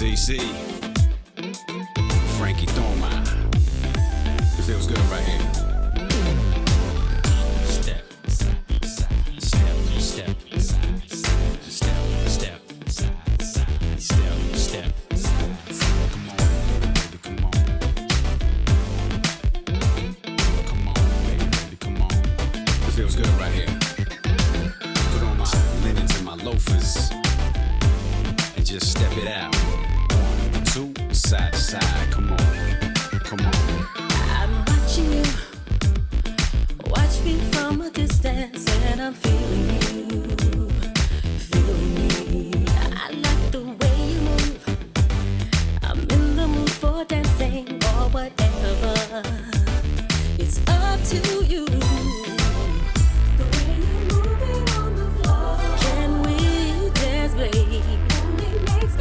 CC, Frankie Thoma. It feels good right here. Step, step, step, step, step, step, step, step, step. Come on, baby, come on. Come on, baby, come on. It feels good right here. Put on my linens and my loafers and just step it out. 1, 2, side to side. Come on, come on. I'm watching you, watch me from a distance, and I'm feeling you, feeling me. I like the way you move, I'm in the mood for dancing or whatever. It's up to you. The way you're moving on the floor, can we dance, babe? Only makes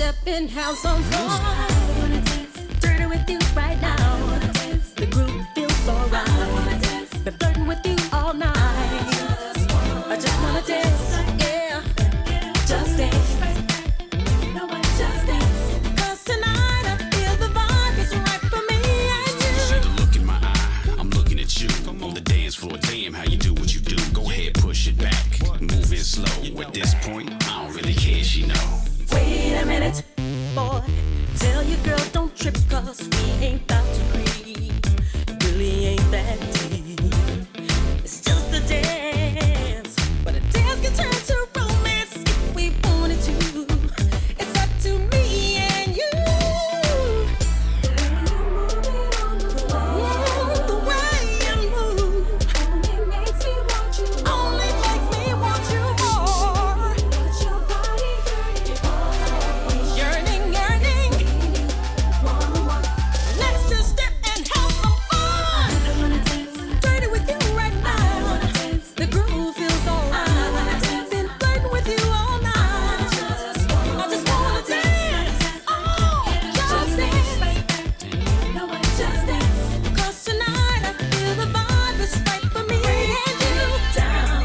step and have some fun. I wanna dance dirty with you right now. I wanna dance. The groove feels so right. I wanna dance. Been flirting with you all night. I just wanna dance, yeah. Just dance. No, I just dance. 'Cause tonight I feel the vibe is right for me and you. See the look in my eye, I'm looking at you. On the dance floor, damn how you do what you do. Go ahead, push it back, move it slow. At this point, I don't really care, she know. Wait a minute, boy. Tell your girl don't trip, 'cause we ain't about to creep. Really ain't that deep. It's just a dance, but a dance can turn to romance if we wanted to. It's up to me and you. The way you move only makes me want you more. Yearning. Let's just step and have some fun. I wanna dance dirty with you right now. The groove feels alright. Been flirting with you all night. I just wanna dance. Oh, just dance. No, I just dance. 'Cause tonight I feel the vibe is right for me and you. Down.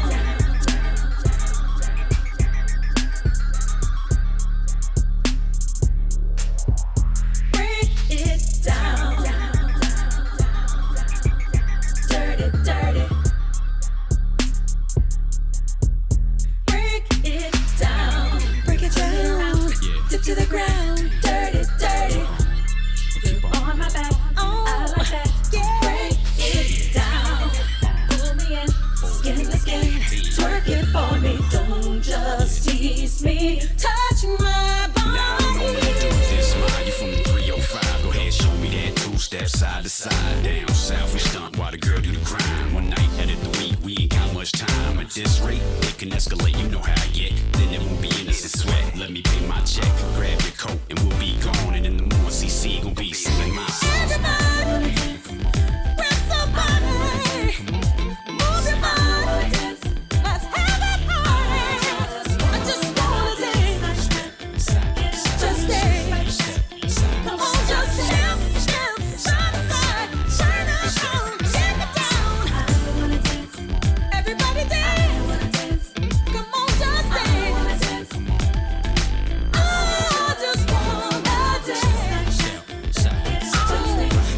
Break it down. Dirty. Break it down. Break it down. Yeah. Dip to the ground. Dirty. Keep on. On my back. Oh, I like that. Yeah. Break it down. Pull me in. Skin to skin. Twerk it for me. Don't just tease me. Touch my Now I'm body. gonna do this, man. You from the 305, go ahead, show me that two-step side to side. Down south, we stunt while the girl do the grind. One night out of the week, we ain't got much time. At this rate, it can escalate, you know how I get. Then it won't be innocent sweat. Let me pay my check, grab your coat, and we'll be gone. And in the morning, CC gon' be singing my songs. Everybody, grab somebody. Move your body. Let's have a party. I just wanna dance. Just dance. Come on, just step, side to side. Shine on, shake it down. I wanna dance. Everybody dance. Come on, just dance. I just wanna dance. Just dance.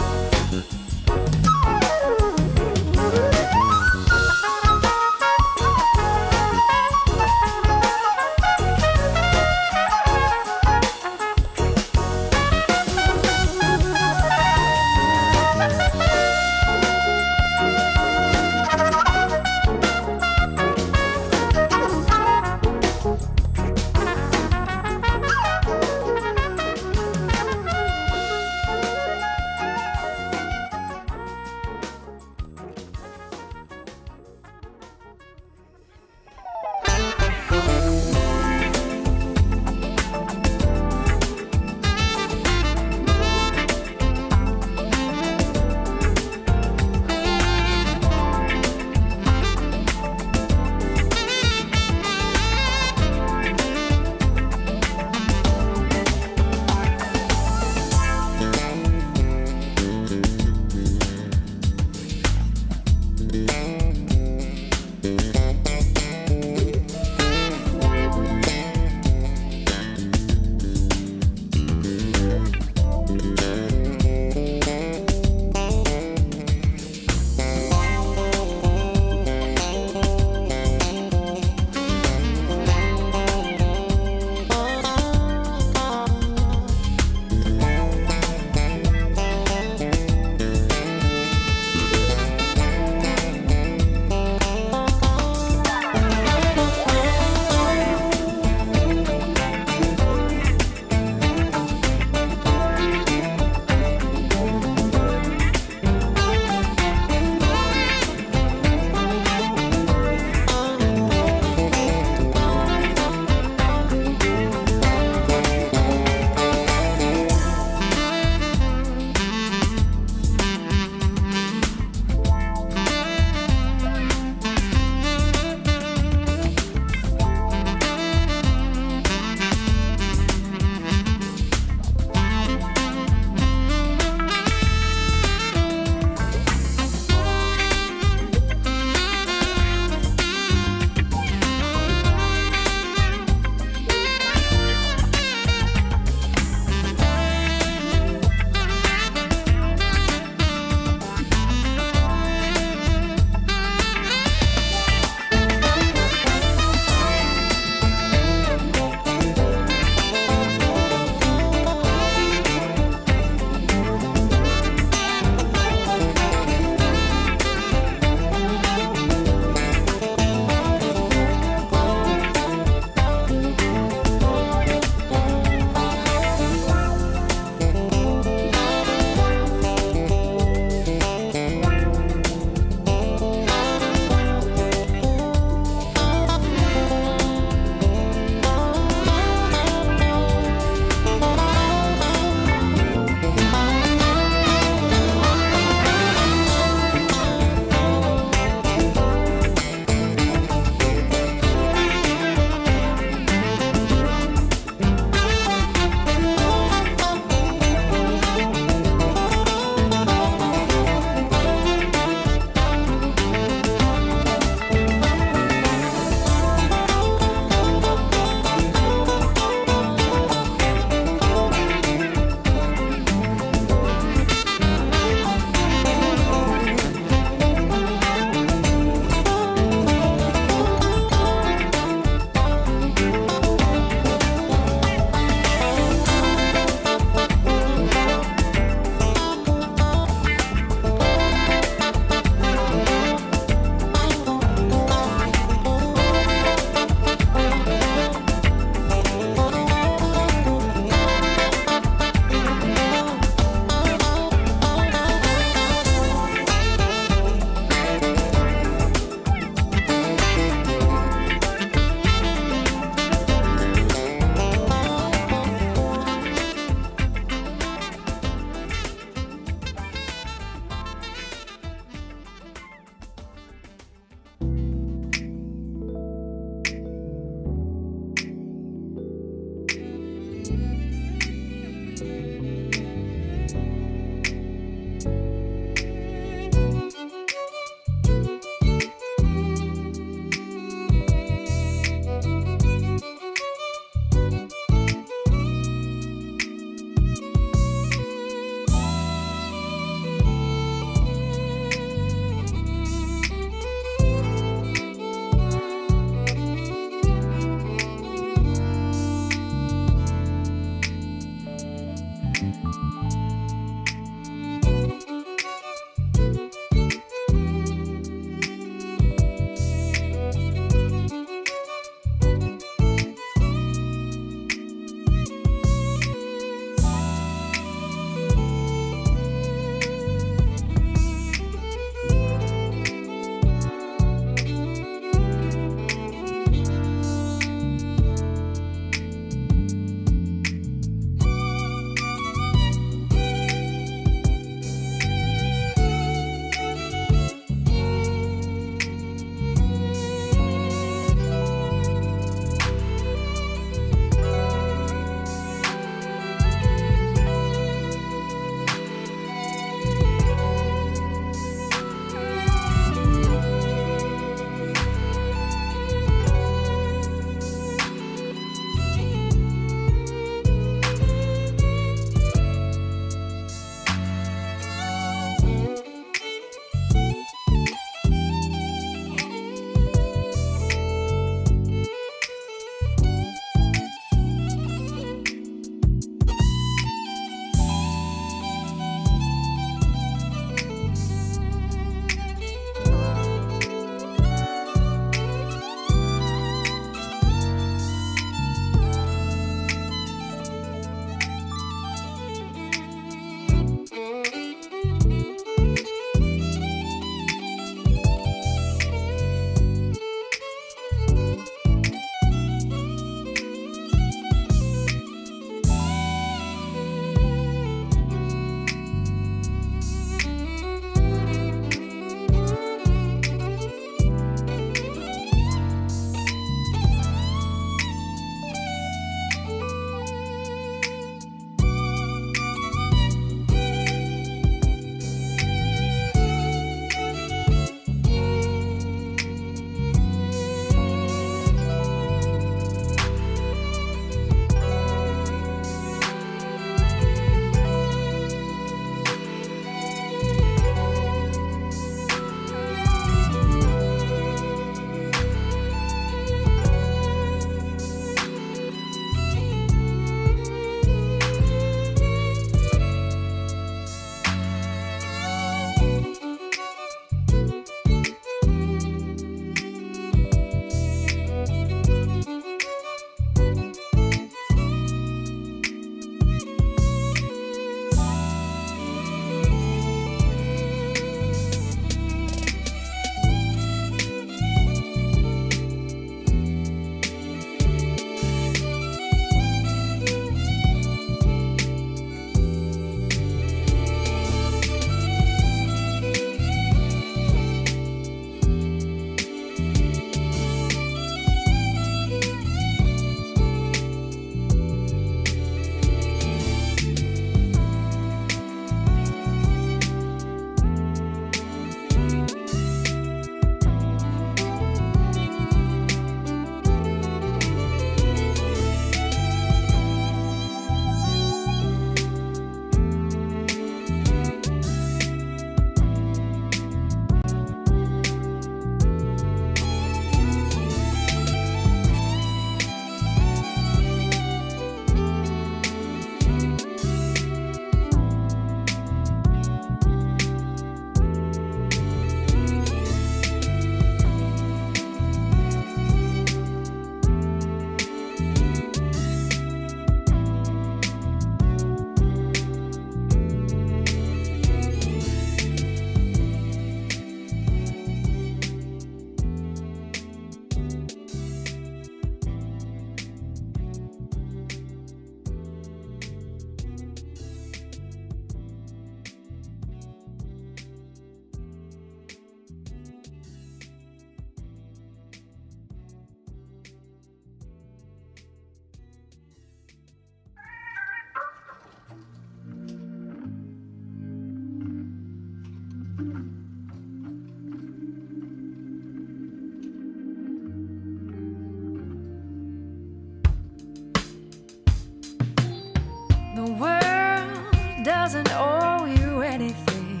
doesn't owe you anything.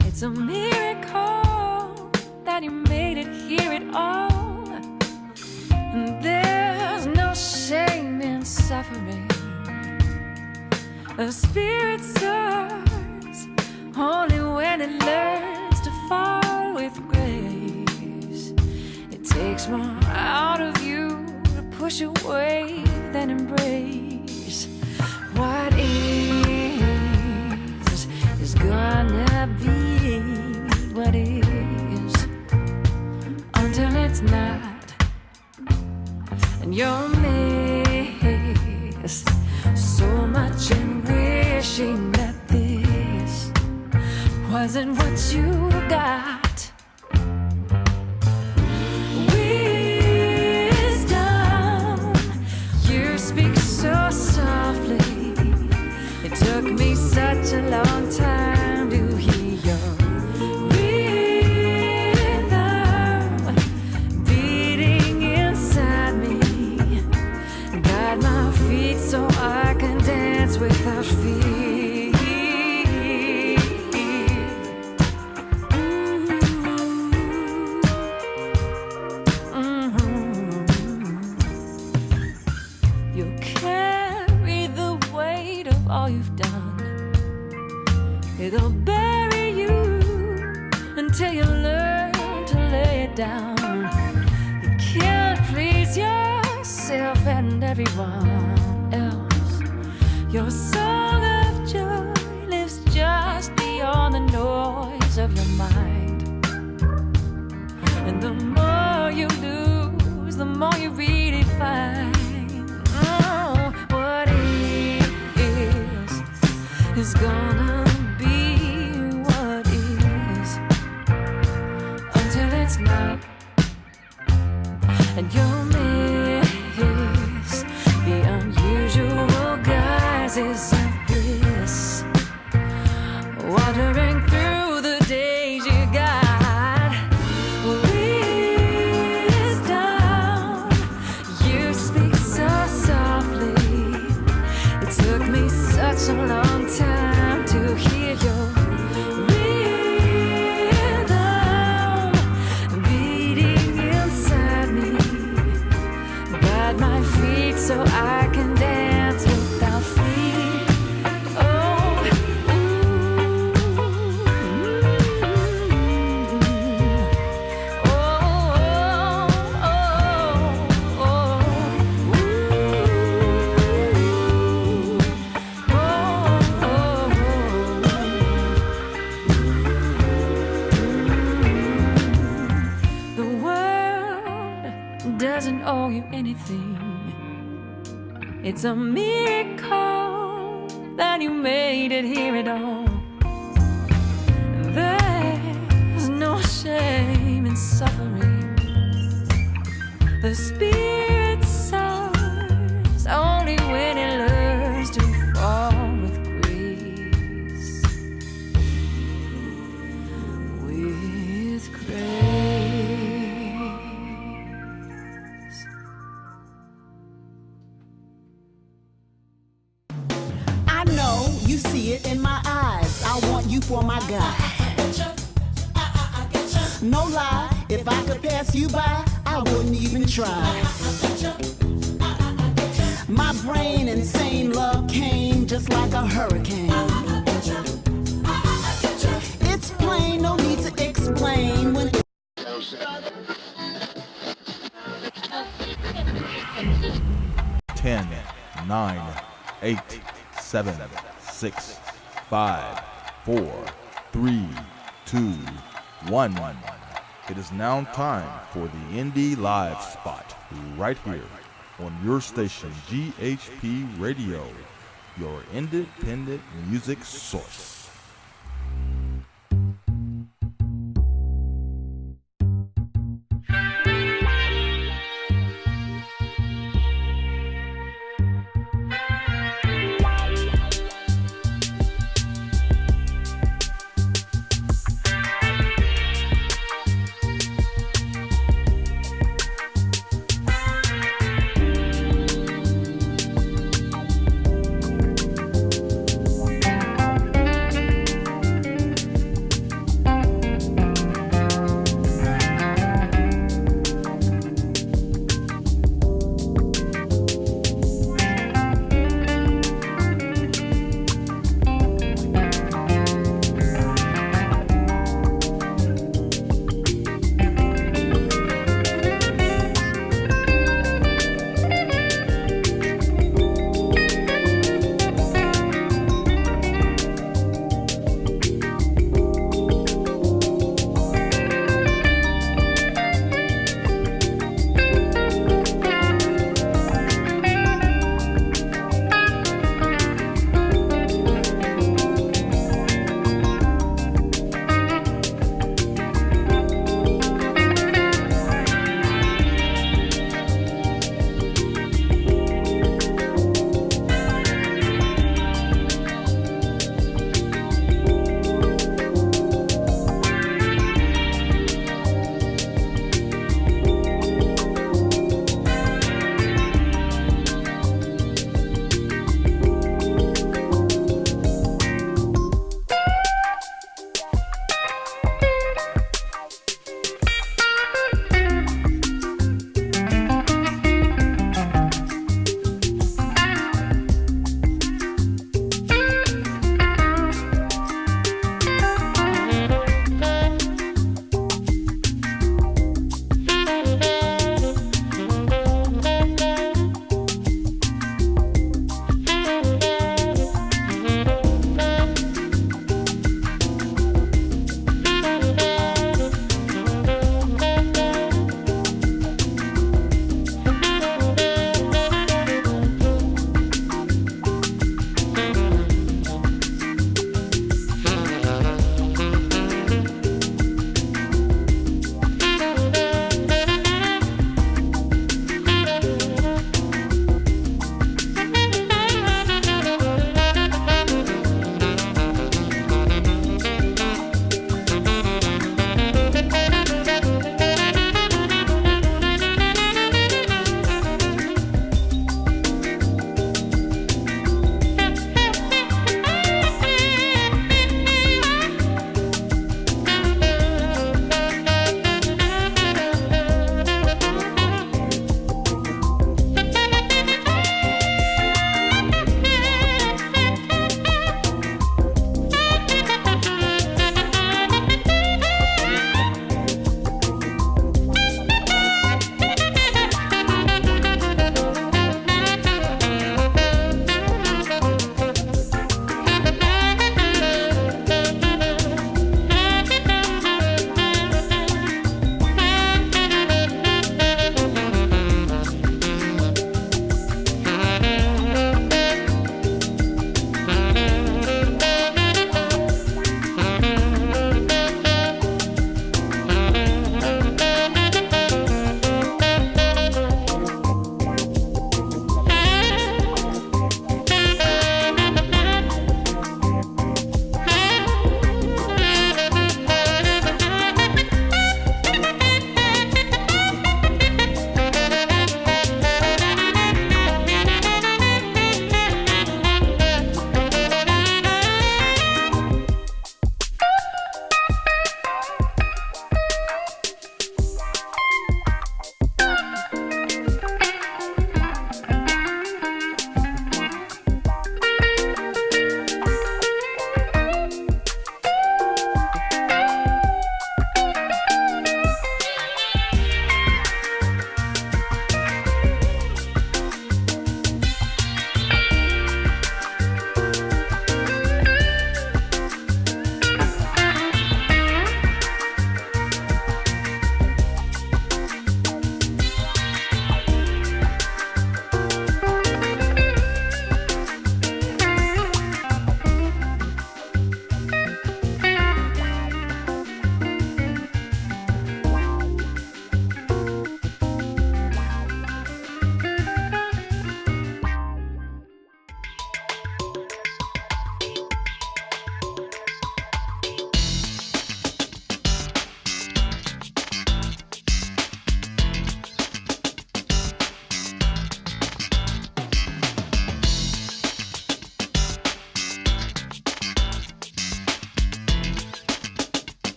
It's a miracle that you made it here at all. And there's no shame in suffering. The spirit soars only when it learns to fall with grace. It takes more out of you to push away than embrace. What is gonna be what is until it's not. And you'll miss so much in wishing that this wasn't what you got. Wisdom, you speak so softly. It took me such a long time to hear your rhythm beating inside me. Guide my feet so I can dance without fear. You carry the weight of all you've done. It'll bury you until you learn to lay it down. You can't please yourself and everyone else. Your song of joy lives just beyond the noise of your mind. And the more you lose, the more you really find. Oh, what is gonna be what is until it's not. And you'll miss the unusual guises of bliss, wandering through the days you got. Wisdom, you speak so softly. It took me such a long time to hear your rhythm beating inside me. Guide my feet so I can dance without fear. Oh, the world doesn't owe you anything. It's a miracle that you made it here at all. There's no shame in suffering. The spirit soars only when it learns to fall with grace. With grace. I know you see it in my eyes. I want you for my guy. No lie, if I could pass you by, I wouldn't even try. My brain insane love came just like a hurricane. It's plain, no need to explain when it 10, 9, 8, 7, 6, 5, 4, 3, 2, 1. It is now time for the Indie Live spot right here on your station GHP Radio, your independent music source.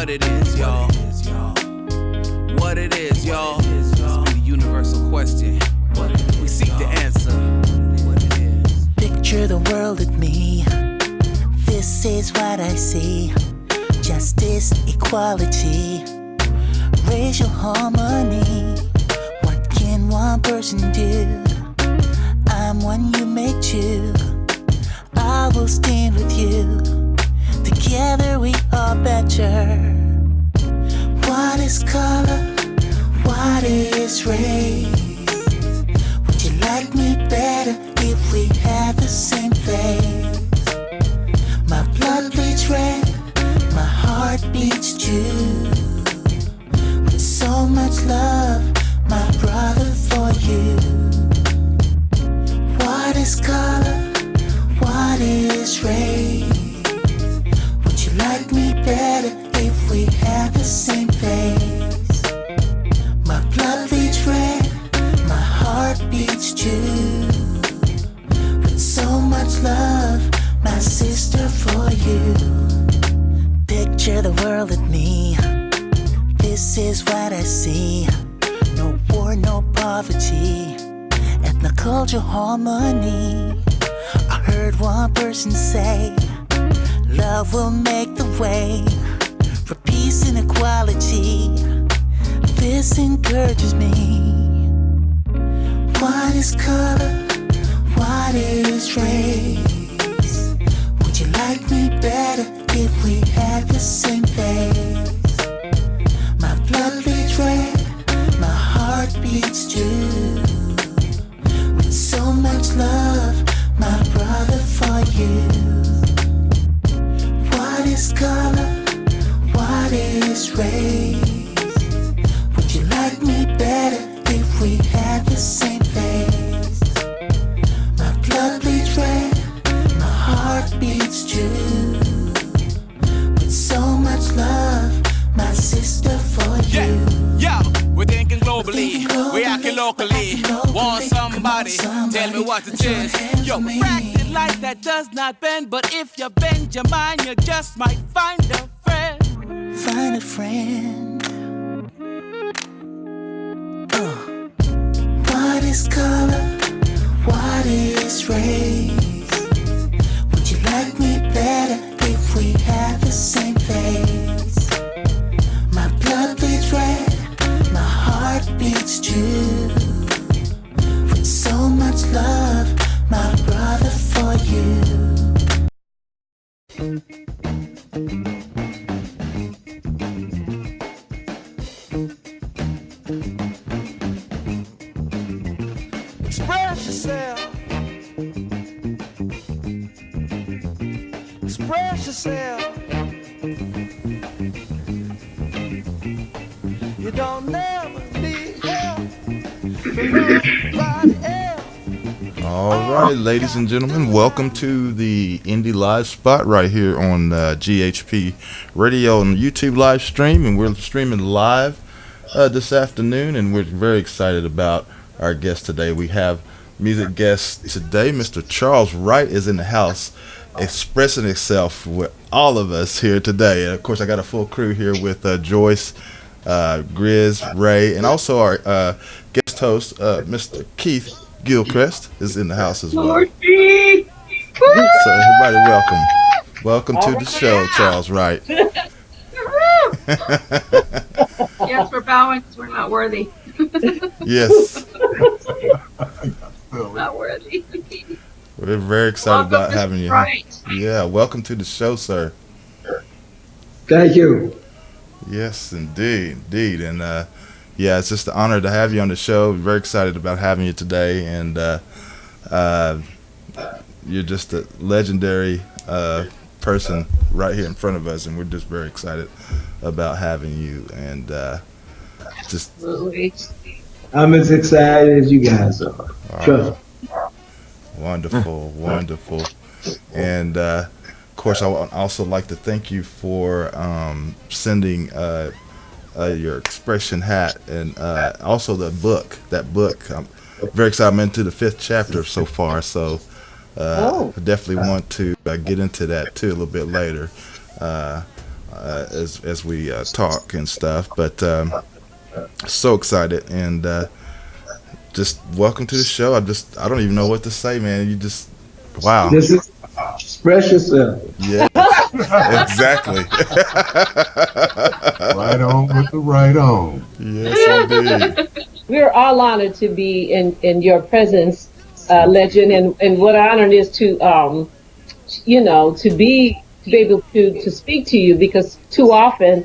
what it is, y'all. What it is, y'all. This be the universal question. We seek the answer. What it is. Picture the world with me. This is what I see. Justice, equality, racial harmony. What can one person do? I'm one, you make two. I will stand with you. Together we are better. What is color? What is race? Would you like me better if we had the same face? My blood bleeds red, my heart beats true. With so much love, my brother, for you. What is color? What is race? Would you like me better if we had the same face? My blood bleeds red, my heart beats true. With so much love, my sister, for you. Picture the world with me. This is what I see. No war, no poverty, ethnocultural harmony. I heard one person say, love will make the way for peace and equality. This encourages me. What is color? What is race? Would you like me better if we had the same face? My blood beats red, my heart beats true. With so much love, my brother, for you. What is color? What is race? Would you like me better if we had the same face? My blood bleeds red, my heart beats true. With so much love, my sister, for you. Yeah, we're thinking globally, we're acting locally. Want somebody, tell me what it is. Yo, practice like that does not bend, but if you bend your mind, you just might find a friend. Find a friend. What is color? What is race? Would you like me better if we had the same face? My blood bleeds red, my heart beats true. With so much love, my brother, for you. Express yourself. Express yourself. You don't never need help from nobody else. All right, ladies and gentlemen, welcome to the Indie Live spot right here on GHP Radio and YouTube live stream. And we're streaming live this afternoon, and we're very excited about our guest today. We have music guest today. Mr. Charles Wright is in the house, expressing himself with all of us here today. And of course, I got a full crew here with Joyce, Grizz, Ray, and also our guest host, Mr. Keith Gilchrist, is in the house as well. So everybody, welcome to the show, Charles Wright. Yes, we're bowing because we're not worthy. Yes. Not worthy. We're very excited about having you. Right. Yeah, welcome to the show, sir. Thank you. Yes, indeed. And yeah, it's just an honor to have you on the show. We're very excited about having you today, and you're just a legendary person right here in front of us, and we're just very excited about having you. And just I'm as excited as you guys are. Trust me. Wonderful. And of course, I would also like to thank you for sending your expression hat, and also that book. I'm very excited. I'm into the 5th chapter so far, so I definitely want to get into that too a little bit later as we talk and stuff. But so excited, and just welcome to the show. I don't even know what to say, man. You just, wow. This is express yourself. Yeah, exactly. Right on with the right on. Yes, indeed. We're all honored to be in your presence, legend, and what an honor it is to to be able to speak to you, because too often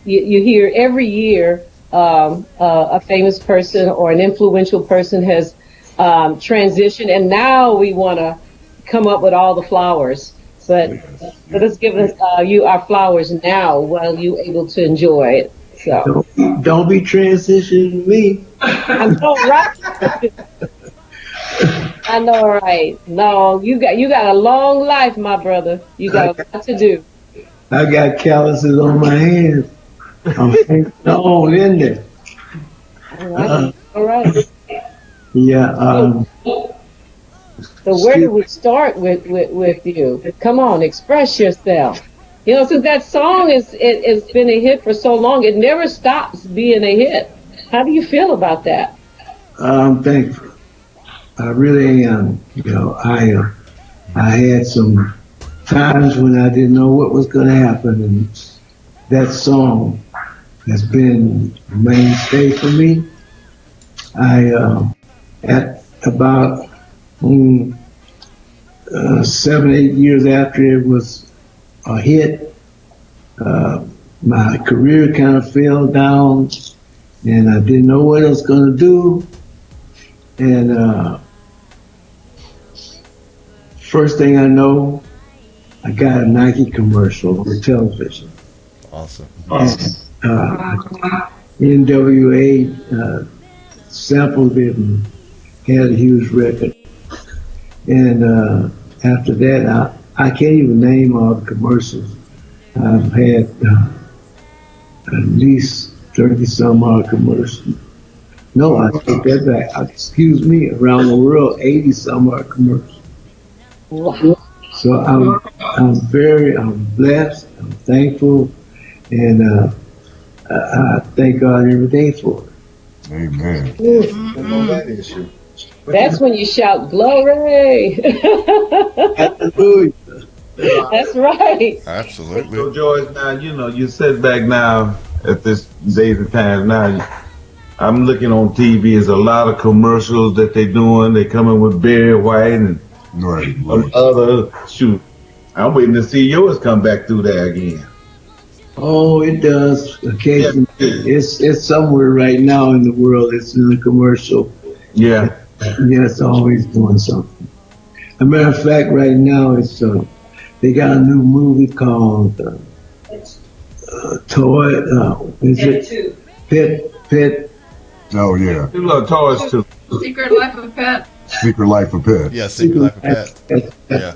you hear every year a famous person or an influential person has transitioned, and now we want to come up with all the flowers. But let us give you our flowers now while you're able to enjoy it. So Don't be transitioning me. I know, right? I know, right? No, you got a long life, my brother. You got a lot to do. I got calluses on my hands. I'm hanging on in there. All right. Yeah. So where do we start with you? Come on, express yourself. Since that song it's been a hit for so long, it never stops being a hit. How do you feel about that? I'm thankful. I really am. I had some times when I didn't know what was going to happen, and that song has been a mainstay for me. At about 7, 8 years after it was a hit, my career kind of fell down, and I didn't know what I was going to do. And first thing I know, I got a Nike commercial on television. Awesome. NWA sampled it and had a huge record. And after that, I can't even name all the commercials. I've had at least 30 some odd commercials. No, I take that back. Excuse me, around the world, 80 some odd commercials. Wow. So I'm blessed, I'm thankful, and I thank God every day for it. Amen. That's when you shout glory. Hallelujah. That's right. Absolutely. So Joyce, now you sit back now at this days and times now. I'm looking on TV. There's a lot of commercials that they're doing. They coming with Barry White and other shoot. I'm waiting to see yours come back through there again. Oh, it does occasionally. Yeah. It's somewhere right now in the world. It's in a commercial. Yeah. Yeah, it's always doing something. As a matter of fact, right now it's they got a new movie called Toy. Is it Pet? Oh yeah. You love toys too. Secret Life of Pet. Secret Life of Pet. Yeah, Secret Life of Pet. Yeah.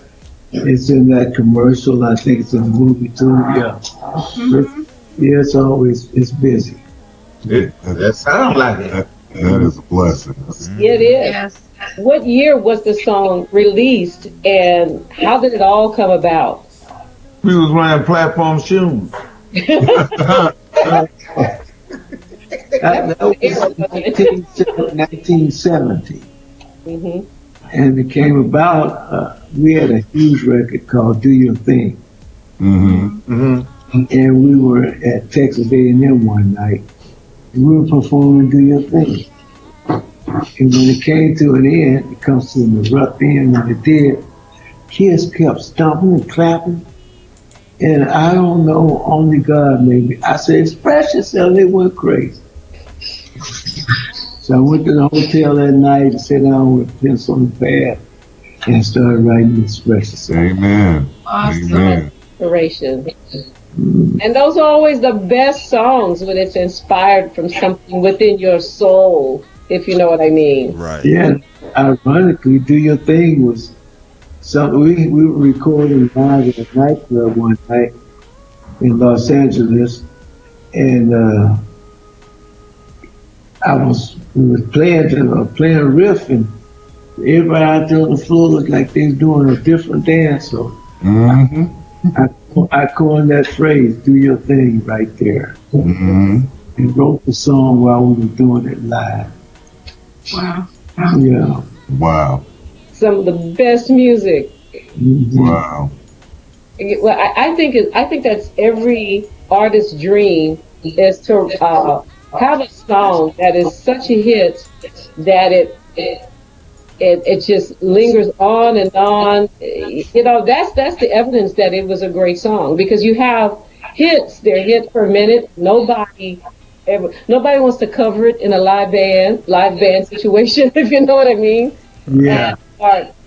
It's in that commercial. I think it's in the movie too. Yeah. Mm-hmm. It's always busy. That sounds like it. That is a blessing. It is. Yes. What year was the song released, and how did it all come about? We was wearing platform shoes. That was 1970. Mm-hmm. And it came about, we had a huge record called Do Your Thing. Mm-hmm. Mm-hmm. And we were at Texas A&M one night. And we were performing Do Your Thing. And when it came to an end, it comes to an abrupt end, when it did, kids kept stomping and clapping. And I don't know, only God maybe. I said, express yourself. They went crazy. So I went to the hotel that night and sat down with a pencil and pad and started writing Express Yourself. Amen. Awesome. Amen. Inspiration. And those are always the best songs when it's inspired from something within your soul, if you know what I mean. Right. Yeah. Ironically, Do Your Thing was something we were recording live at a nightclub one night in Los Angeles, and we was playing a riff, and everybody out there on the floor looked like they was doing a different dance. So I coined that phrase, "Do Your Thing," right there, and wrote the song while we were doing it live. Wow. Yeah. Wow. Some of the best music. Wow. Well, I think that's every artist's dream, is to have a song that is such a hit that it just lingers on and on. You know, that's the evidence that it was a great song, because you have hits. They're hit per minute. Nobody wants to cover it in a live band situation, if you know what I mean. Yeah. And,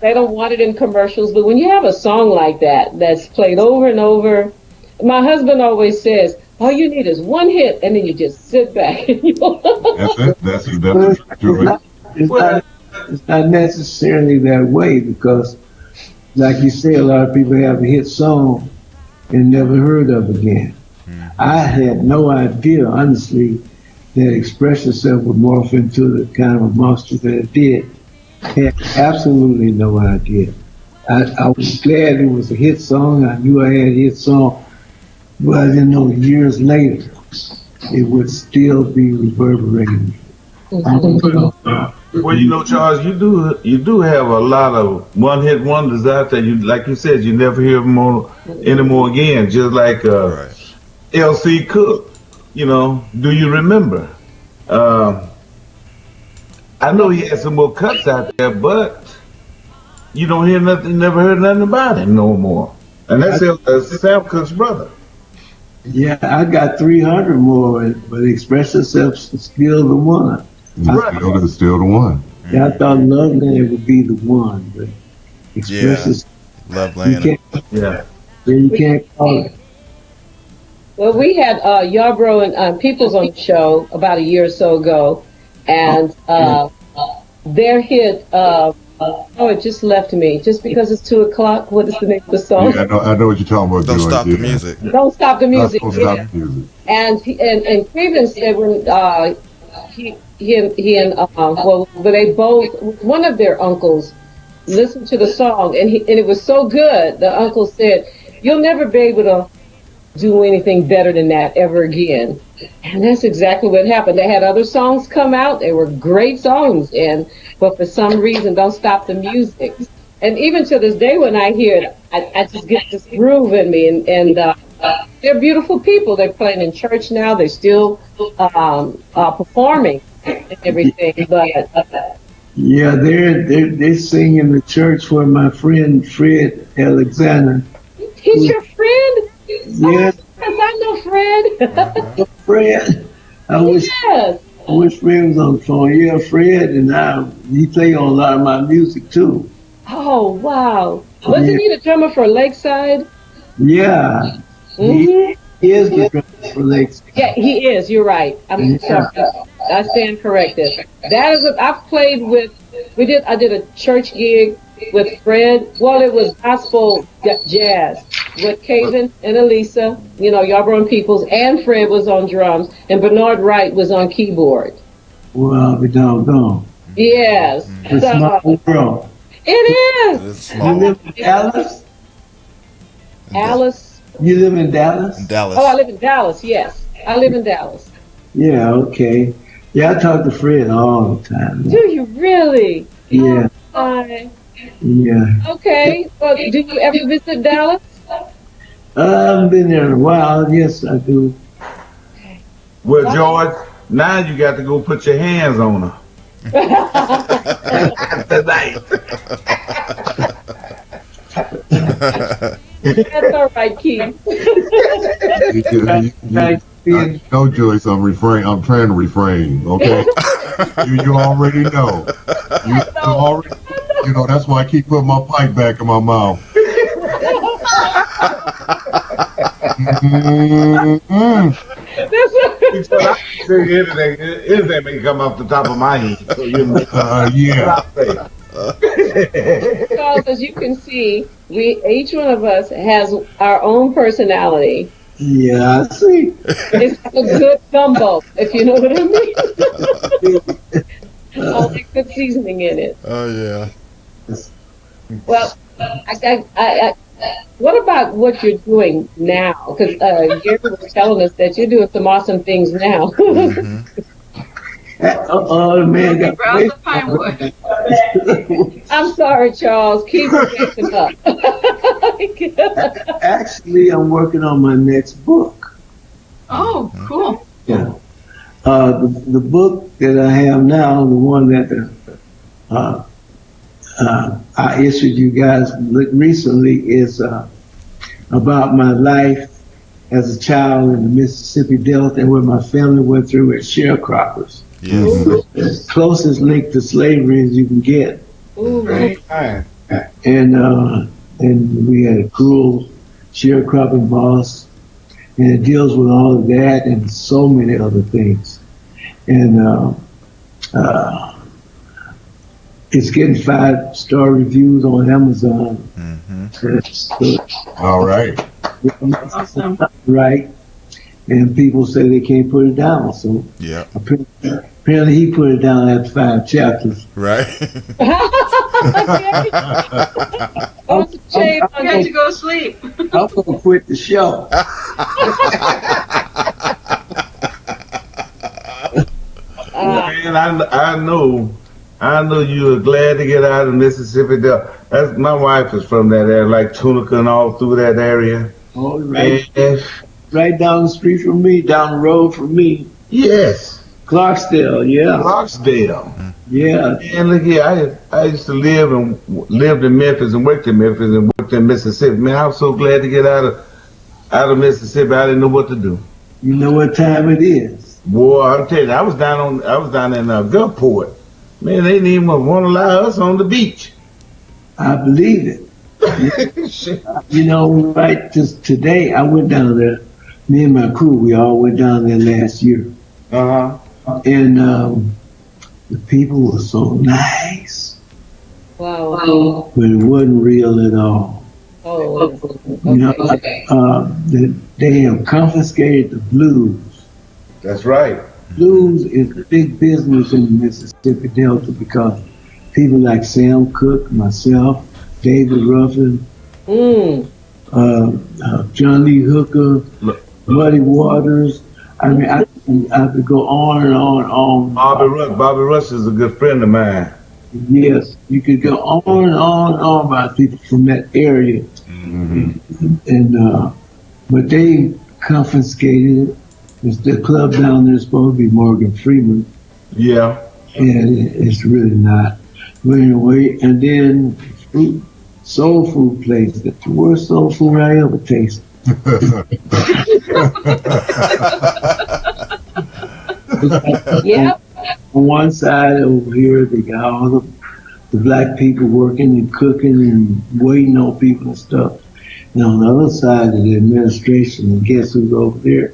they don't want it in commercials, but when you have a song like that that's played over and over, my husband always says, all you need is one hit, and then you just sit back. And That's true. It's not necessarily that way, because, like you say, a lot of people have a hit song and never heard of again. I had no idea, honestly, that Express Yourself would morph into the kind of a monster that it did. Had absolutely no idea. I was glad it was a hit song. I knew I had a hit song, but I didn't know years later it would still be reverberating. Well, you know, Charles, you do have a lot of one-hit wonders out there. You, like you said, you never hear them anymore again. Just like L.C. Cook. You know, do you remember? I know he had some more cuts out there, but you don't hear nothing, never heard nothing about him no more. And that's Sam Cooke's brother. Yeah, I got 300 more, but Express Yourself is still the one. Still the one. Yeah, I thought Love Land would be the one, but Express Yourself. Love Land. You can't call it. Well, we had Yarbrough and Peoples on the show about a year or so ago, and their hit, it just left me. Just because it's 2 o'clock, what is the name of the song? Yeah, I know what you're talking about. Don't stop the music. Don't stop the music. Don't stop the music. And Cleveland said when they both, one of their uncles listened to the song, and it was so good. The uncle said, "You'll never be able to do anything better than that ever again." And that's exactly what happened. They had other songs come out. They were great songs, but for some reason, Don't Stop the Music. And even to this day, when I hear it, I just get this groove in me. And they're beautiful people. They're playing in church now. They're still performing and everything. But yeah, they sing in the church where my friend Fred Alexander. He's your friend? Yes. Because I know Fred. Fred. I wish Fred was on the phone. Yeah, Fred, and he played on a lot of my music too. Oh, wow. Wasn't he the drummer for Lakeside? Yeah. He is the drummer for Lakeside. Yeah, he is. You're right. I'm sorry. I stand corrected. That is I've played with. I did a church gig with Fred. Well, it was gospel jazz with Caven and Elisa. Yarbrough and Peoples, and Fred was on drums, and Bernard Wright was on keyboard. Well, we doggone. Yes. It's a small world. It is. You live in Dallas? Alice. You live in Dallas? Dallas. Oh, I live in Dallas. Yes, I live in Dallas. Yeah. Okay. Yeah, I talk to Fred all the time. Do you really? Yeah. Hi. Yeah. Okay. Well, do you ever visit Dallas? I've been there in a while. Yes, I do. Well, George, now you got to go put your hands on her. Tonight. That's all right, Keith. No, Joyce, I'm trying to refrain. Okay, you already know. That's why I keep putting my pipe back in my mouth. Anything may come off the top of my head. So yeah. Because as you can see, each one of us has our own personality. Yeah, I see. It's a good gumbo, if you know what I mean. All that good seasoning in it. Oh yeah. Well, what about what you're doing now? Because Gary was telling us that you're doing some awesome things now. The man got Browse the Pinewood. I'm sorry, Charles. Keep mixing up. Actually, I'm working on my next book. Oh, cool. Yeah. The book that I have now, the one that I issued you guys recently, is about my life as a child in the Mississippi Delta and what my family went through as sharecroppers. Yes. As closest link to slavery as you can get. Ooh. And we had a cruel sharecropping boss, and it deals with all of that and so many other things. And it's getting 5-star reviews on Amazon. All right. Awesome. Right. And people say they can't put it down. So yeah. Apparently he put it down after 5 chapters. Right. I'm going to go to sleep. I'm going to quit the show. Man, I know you are glad to get out of Mississippi Delta. My wife is from that area, like Tunica and all through that area. Oh, right. Right down the street from me, down the road from me. Yes. Clarksdale, yeah. Clarksdale. Yeah. And look here, I used to lived in Memphis and worked in Memphis and worked in Mississippi. Man, I was so glad to get out of Mississippi. I didn't know what to do. You know what time it is. Boy, I'm telling you, I was down in Gulfport. Man, they didn't even want to allow us on the beach. I believe it. You know, right today, I went down there. Me and my crew, we all went down there last year. And the people were so nice. Wow. But it wasn't real at all. Oh, You know, they have confiscated the blues. That's right. Blues is a big business in the Mississippi Delta because people like Sam Cooke, myself, David Ruffin, John Lee Hooker, Muddy Waters. I mean, I could go on and on. Bobby Rush is a good friend of mine. Yes, you could go on and on about people from that area. And but they confiscated it. The club down there is supposed to be Morgan Freeman. Yeah. And it's really not. But anyway, and then soul food place. That's the worst soul food I ever tasted. Yep. On one side over here, they got all the black people working and cooking and waiting on people and stuff. And on the other side of the administration, and guess who's over there?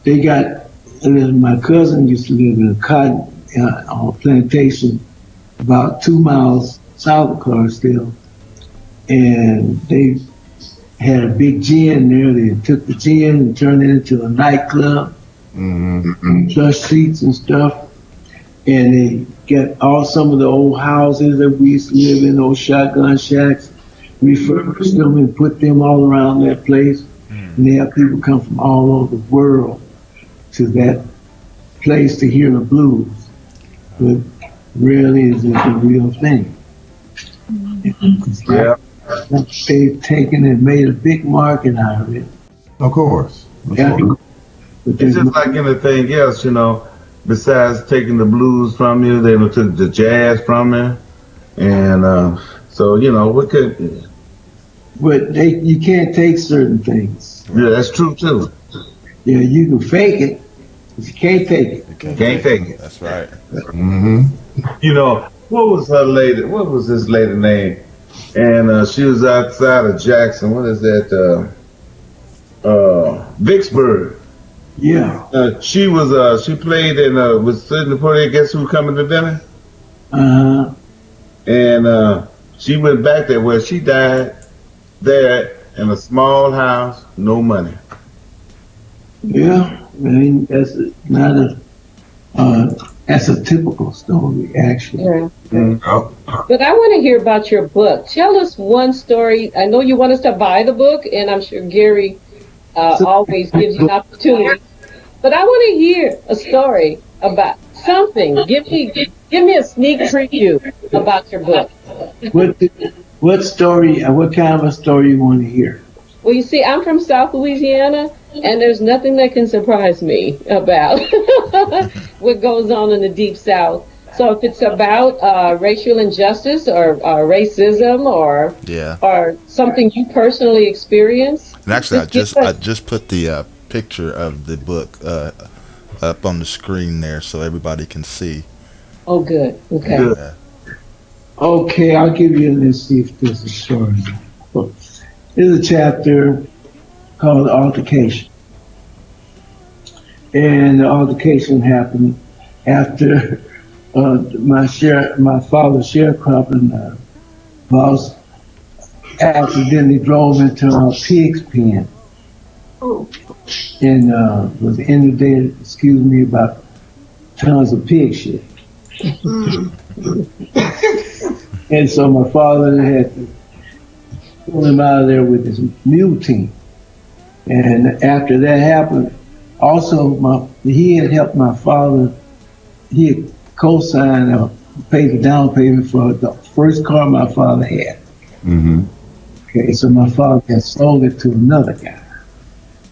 They got, and my cousin used to live in a cotton on a plantation about 2 miles south of Clarksdale. And they had a big gin there. They took the gin and turned it into a nightclub, plush seats and stuff. And they got some of the old houses that we used to live in, those shotgun shacks, refurbished them and put them all around that place. And they have people come from all over the world to that place to hear the blues. But really is a real thing. Yeah. They've taken and made a big market out of it. Of course. Yeah. It's just like anything else, you know. Besides taking the blues from you, they took the jazz from you, and so you know what could. But you can't take certain things. Yeah, that's true too. Yeah, you can fake it, but you can't take it. You can't take it. That's right. You know what was her lady? What was this lady name? And she was outside of Jackson. What is that? Vicksburg. Yeah. She was. She played in. Was sitting the party. Guess who coming to dinner? And she went back there where she died. There in a small house, no money. Yeah, I mean that's not that's a typical story actually. Yeah. Oh. But I want to hear about your book. Tell us one story. I know you want us to buy the book, and I'm sure Gary always gives you an opportunity. But I want to hear a story about something. Give me a sneak preview about your book. What story? What kind of a story you want to hear? Well, you see, I'm from South Louisiana, and there's nothing that can surprise me about what goes on in the Deep South. So if it's about racial injustice or racism or something you personally experience. And actually, I just put the picture of the book up on the screen there so everybody can see. Oh, good. Okay. Yeah. Okay, I'll give you. Let's see if this is short. There's a chapter called Altercation. And the altercation happened after my father's sharecropping boss accidentally drove into a pig's pen. And was inundated, about tons of pig shit. And so my father had to pull him out of there with his mule team. And after that happened, also he had helped my father. He had co-signed or paid the down payment for the first car my father had. Okay, so my father had sold it to another guy.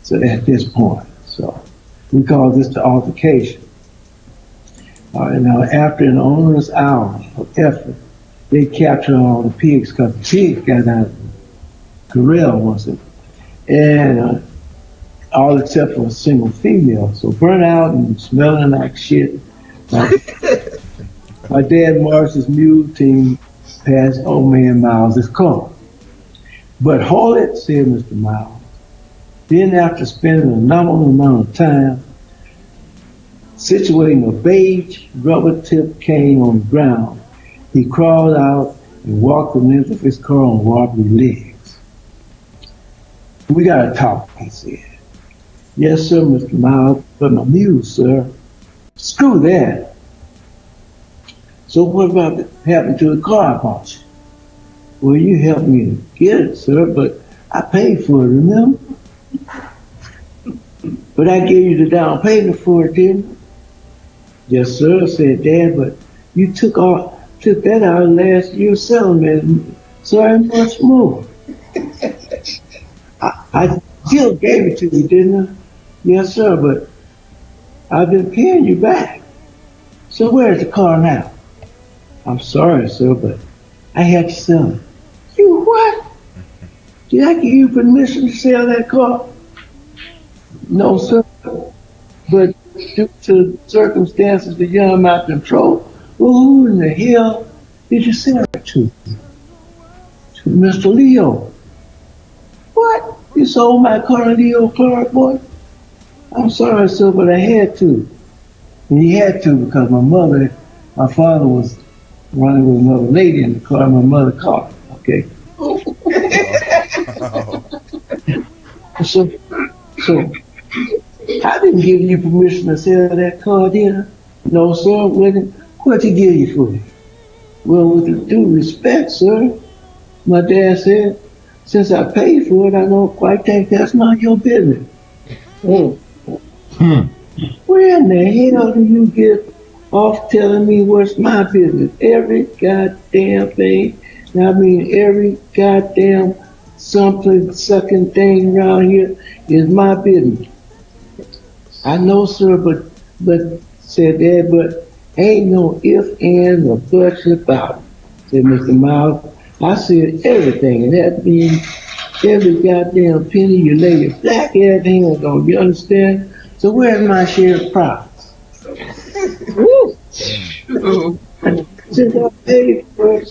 So at this point, so we call this the altercation. All right, now after an onerous hour of effort, they captured all the pigs because the pigs got out of the corral, was it? And all except for a single female. So burnt out and smelling like shit. My dad marched his mule team past old man Miles' car. But hold it, said Mr. Miles. Then after spending a nominal amount of time situating a beige rubber-tipped cane on the ground, he crawled out and walked the length of his car on wobbly legs. We gotta talk, he said. Yes, sir, Mr. Miles, but my mule, sir. Screw that. So what about what happened to the car I bought you? Well, you helped me to get it, sir, but I paid for it, remember? But I gave you the down payment for it, didn't I? Yes, sir, said Dad, but you took that out of last year's settlement, so I much more. I still gave it to you, didn't I? Yes, sir, but I've been paying you back. So where's the car now? I'm sorry, sir, but I had to sell it. You what? Did I give you permission to sell that car? No, sir. But due to circumstances beyond my control, well, who in the hell did you sell it to? To Mr. Leo. What? You sold my car to Leo Clark, boy? I'm sorry, sir, but I had to. And he had to because my father was running with another lady in the car, my mother caught it, okay? So, I didn't give you permission to sell that car, did I? No, sir. What'd he give you for it? Well, with due respect, sir, my dad said, since I paid for it, I don't quite think that's not your business. Where in the hell do you get off telling me what's my business? Every goddamn thing, I mean every goddamn something sucking thing around here is my business. I know, sir, but said Dad, but ain't no ifs, ands, or buts about it, said Mr. Miles. I said everything, and that means every goddamn penny you lay your black ass hands on, you understand? So where's my share of profits? Since I paid for it,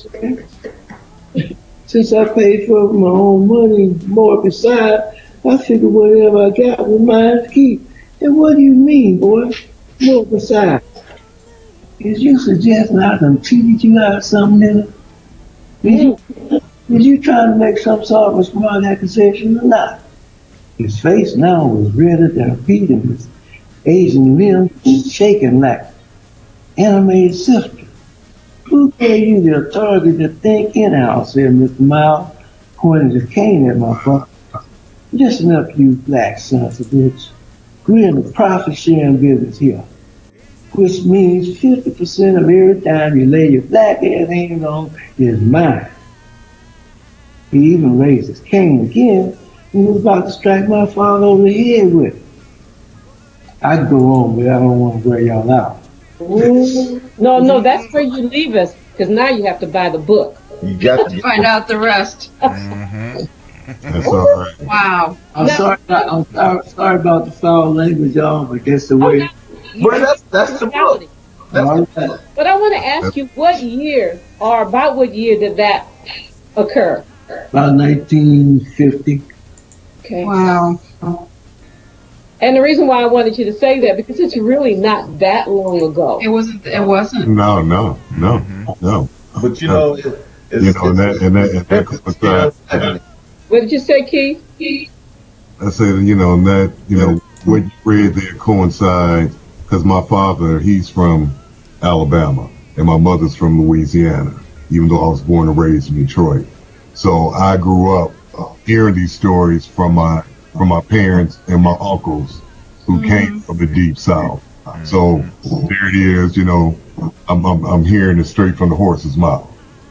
since I paid for my own money, more besides, I figured whatever I got was mine to keep. And what do you mean, boy? More besides? Is you suggesting I done cheated you out of something, nigga? Did you try to make some sort of a smart accusation or not? His face now was redder than a beet and his Asian limbs shaking like animated sister. Who gave you the authority to think anyhow, said Mr. Miles, pointing his cane at my father. Listen up, you black sons of bitch. We're in the profit sharing business here, which means 50% of every time you lay your black ass hands on is mine. He even raised his cane again and was about to strike my father over the head with it. I could go on, but I don't want to wear y'all out. No, that's where you leave us, because now you have to buy the book. You got to find out the rest. That's all right. Wow. I'm sorry about the foul language, y'all, but that's the way. But that's the book. But I want to ask you, what year, or about what year did that occur? About 1950. Okay. Wow. And the reason why I wanted you to say that, because it's really not that long ago. It wasn't. No. But you know, What did you say, Keith? I said, what you read there coincides, because my father, he's from Alabama, and my mother's from Louisiana, even though I was born and raised in Detroit. So I grew up hearing these stories from my parents and my uncles who came from the deep south. So there it is, I'm hearing it straight from the horse's mouth.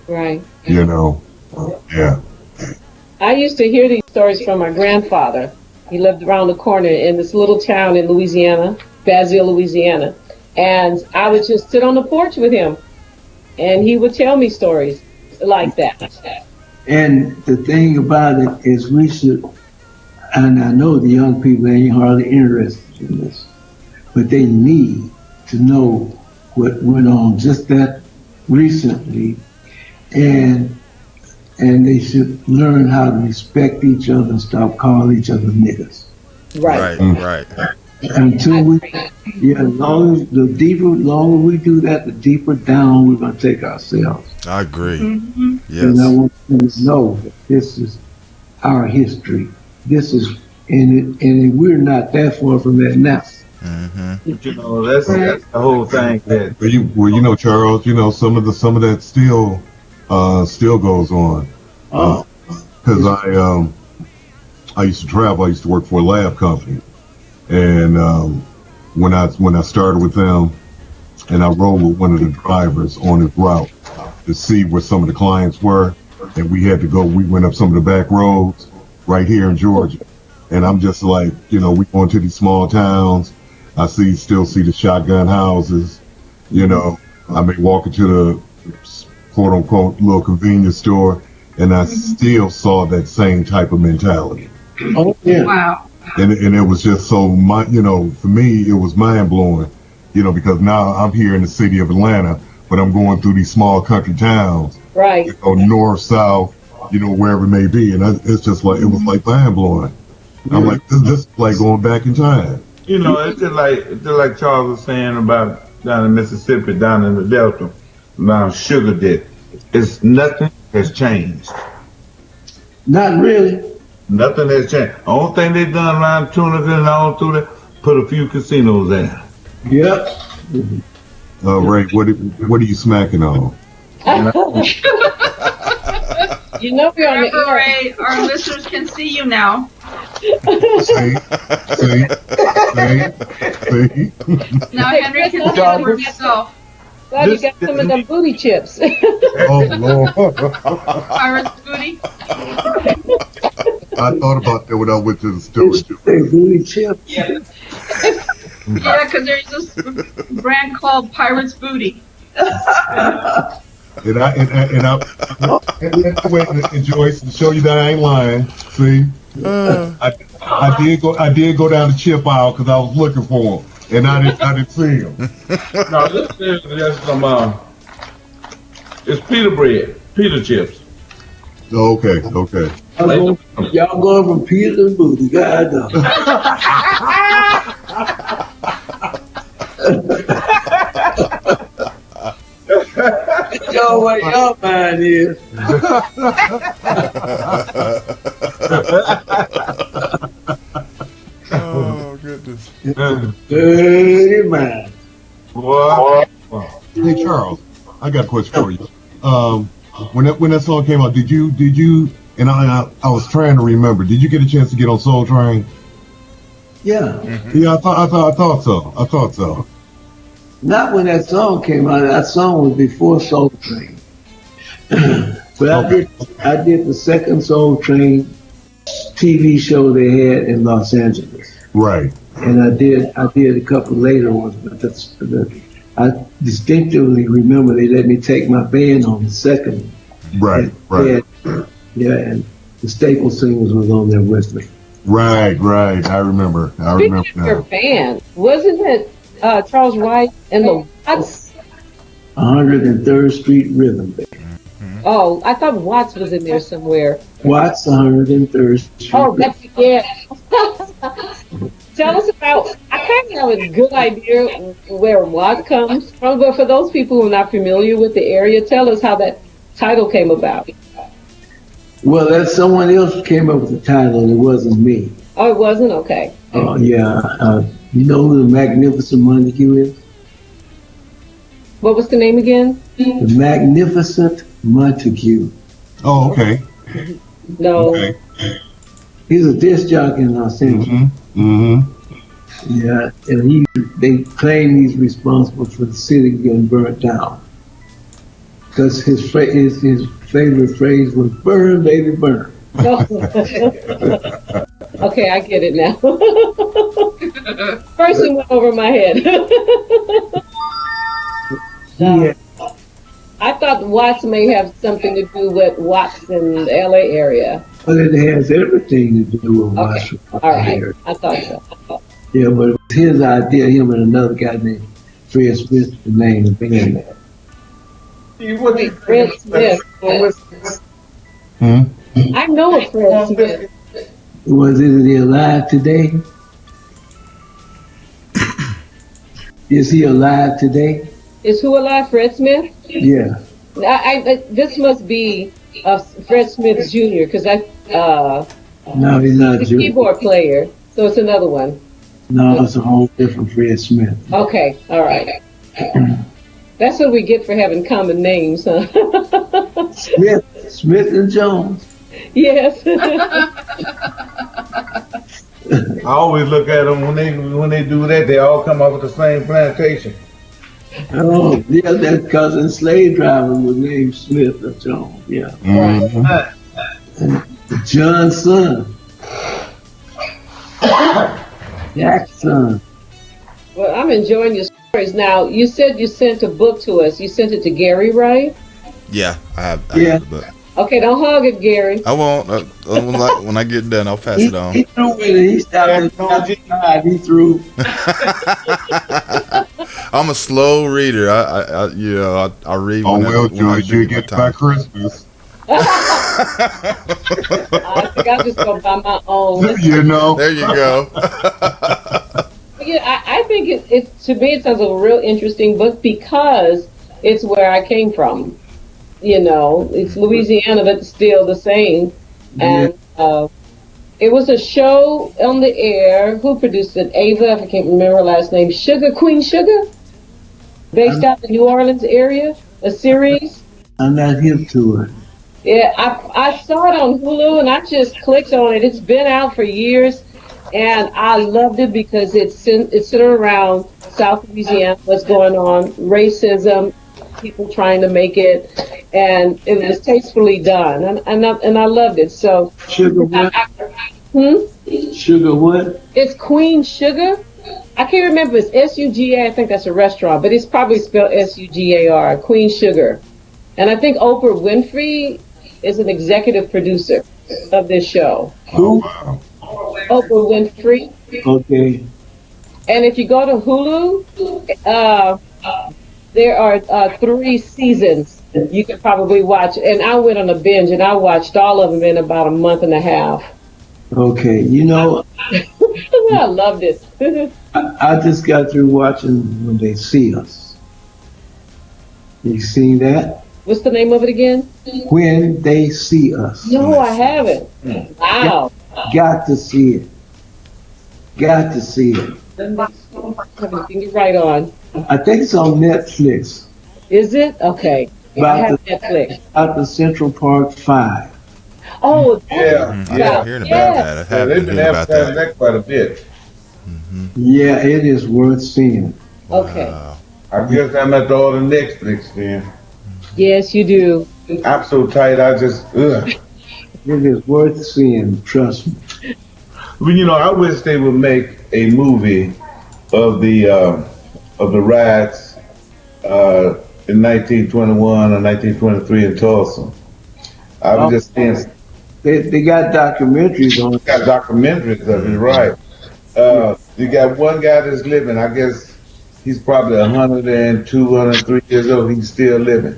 Right. Yeah. I used to hear these stories from my grandfather. He lived around the corner in this little town in Louisiana, Basile, Louisiana. And I would just sit on the porch with him, and he would tell me stories like that. And the thing about it is we should, and I know the young people ain't hardly interested in this, but they need to know what went on just that recently, and they should learn how to respect each other and stop calling each other niggas. Right. Until longer we do that, the deeper down we're gonna take ourselves. I agree. Mm-hmm. Yes. And I want you to know that this is our history. This is, and we're not that far from that now. Mm-hmm. You know, that's the whole thing. That Well, you know, Charles, you know, some of that still goes on. Because I used to travel. I used to work for a lab company, and when I started with them, and I rode with one of the drivers on his route to see where some of the clients were, and we had to go. We went up some of the back roads right here in Georgia, and I'm just like, you know, we going to these small towns. I still see the shotgun houses. You know, I may walk into the quote unquote little convenience store, and I still saw that same type of mentality. Oh yeah. Wow. And it was just so you know, for me it was mind blowing. You know, because now I'm here in the city of Atlanta, but I'm going through these small country towns. Right. You know, north, south, you know, wherever it may be, and it's just like it was like mind blowing. I'm like, this is like going back in time. You know, it's just like Charles was saying about down in Mississippi, down in the Delta, around sugar debt. It's nothing has changed. Not really. Nothing has changed. The only thing they've done around Tunica and all through there, put a few casinos there. Yep. Ray, what are you smacking on? You know we're on the Remember, air. Ray, our listeners can see you now. See? Now Henry can see it for himself. Glad you got some of them booty chips. Oh Lord! Pirate's booty. I thought about that when I went to the store. Hey, booty chip. Yeah, because there's this brand called Pirate's Booty. And Joyce, to show you that I ain't lying. See, I did go down the chip aisle because I was looking for him, and I didn't see him. No, this is just some it's pita bread, pita chips. Okay. Y'all going from Peter to Booty, God no. Yo, what your mind is? Oh goodness. Dirty man. What? Hey Charles, I got a question for you. When that song came out, did you? And I was trying to remember. Did you get a chance to get on Soul Train? Yeah. Yeah, I thought so. Not when that song came out. That song was before Soul Train. But I did the second Soul Train TV show they had in Los Angeles. Right. And I did a couple later ones, but I distinctively remember they let me take my band on the second. Right. Yeah, and the Staple Singers was on there with me. Right. I remember. Speaking of your band, wasn't it Charles Wright and the Watts? 103rd Street Rhythm Band. Oh, I thought Watts was in there somewhere. Watts 103rd Street. Oh, that's yeah. Tell us about. I kind of have a good idea where Watts comes from, but for those people who are not familiar with the area, tell us how that title came about. Well, that someone else came up with the title, and it wasn't me. Oh, it wasn't? Okay. Oh, yeah. You know who the Magnificent Montague is? What was the name again? The Magnificent Montague. Oh, okay. No. Okay. He's a disc jockey in Los Angeles. Yeah, and they claim he's responsible for the city getting burnt down. Because his favorite phrase was "burn, baby, burn." Okay, I get it now. person went over my head. Yeah. I thought Watts may have something to do with Watts in the LA area. But it has everything to do with Okay. Washington. All right. I thought so. Yeah, but it was his idea, him and another guy named Fred Smith, the name of the band that. Fred Smith. I know a Fred Smith. Was he alive today? Is he alive today? Is who alive? Fred Smith? Yeah. This must be Fred Smith Jr. because No, he's not the Jewish. keyboard player. So it's another one. No, it's a whole different Fred Smith. Okay, all right. That's what we get for having common names, huh? Smith and Jones. Yes. I always look at them when they do that. They all come up with the same plantation. Oh, yeah, that cousin slave driver was named Smith or Jones. Yeah. Mm-hmm. John's son. Jack's son. Well, I'm enjoying your stories. Now, you said you sent a book to us. You sent it to Gary, right? Yeah, I have Yeah. the book. Okay, don't hug it, Gary. I won't. When I get done, I'll pass it on. He threw with it. He stopped at he threw. I'm a slow reader. I read. Oh, when well, when I George, you get get my by time. Christmas. I think I'll just go buy my own. You know. There you go. Yeah, I think it to me it sounds like a real interesting book because it's where I came from. You know, it's Louisiana, but it's still the same. And it was a show on the air. Who produced it? Ava, I can't remember her last name. Queen Sugar, based out the New Orleans area. A series. I'm not hip to it. Yeah, I saw it on Hulu and I just clicked on it. It's been out for years, and I loved it because it's centered around South Louisiana, what's going on, racism, people trying to make it, and it was tastefully done, and I loved it. So Sugar what? Sugar what? It's Queen Sugar. I can't remember. It's S-U-G-A. I think that's a restaurant, but it's probably spelled S-U-G-A-R. Queen Sugar, and I think Oprah Winfrey is an executive producer of this show. Who? Oprah Winfrey. Okay. And if you go to Hulu, there are 3 seasons you could probably watch. And I went on a binge and I watched all of them in about a month and a half. Okay. You know, I loved it. I just got through watching When They See Us. You seen that? What's the name of it again? When They See Us. No, I haven't. Wow. Got to see it. Got to see it. You're right on. I think it's on Netflix. Is it? Okay. I have Netflix. About the Central Park 5. Oh, Yeah. I'm hearing about that. I have They've been been hearing about advertising that. that quite a bit. Yeah, it is worth seeing. Okay. I guess I'm at all the Netflix then. Yes, you do. I'm so tight, I just, ugh. It is worth seeing, trust me. Well, you know, I wish they would make a movie of the riots in 1921 or 1923 in Tulsa. I was just saying, They got documentaries on it. got documentaries of it, right? You got one guy that's living. I guess he's probably 102, 103 years old. He's still living.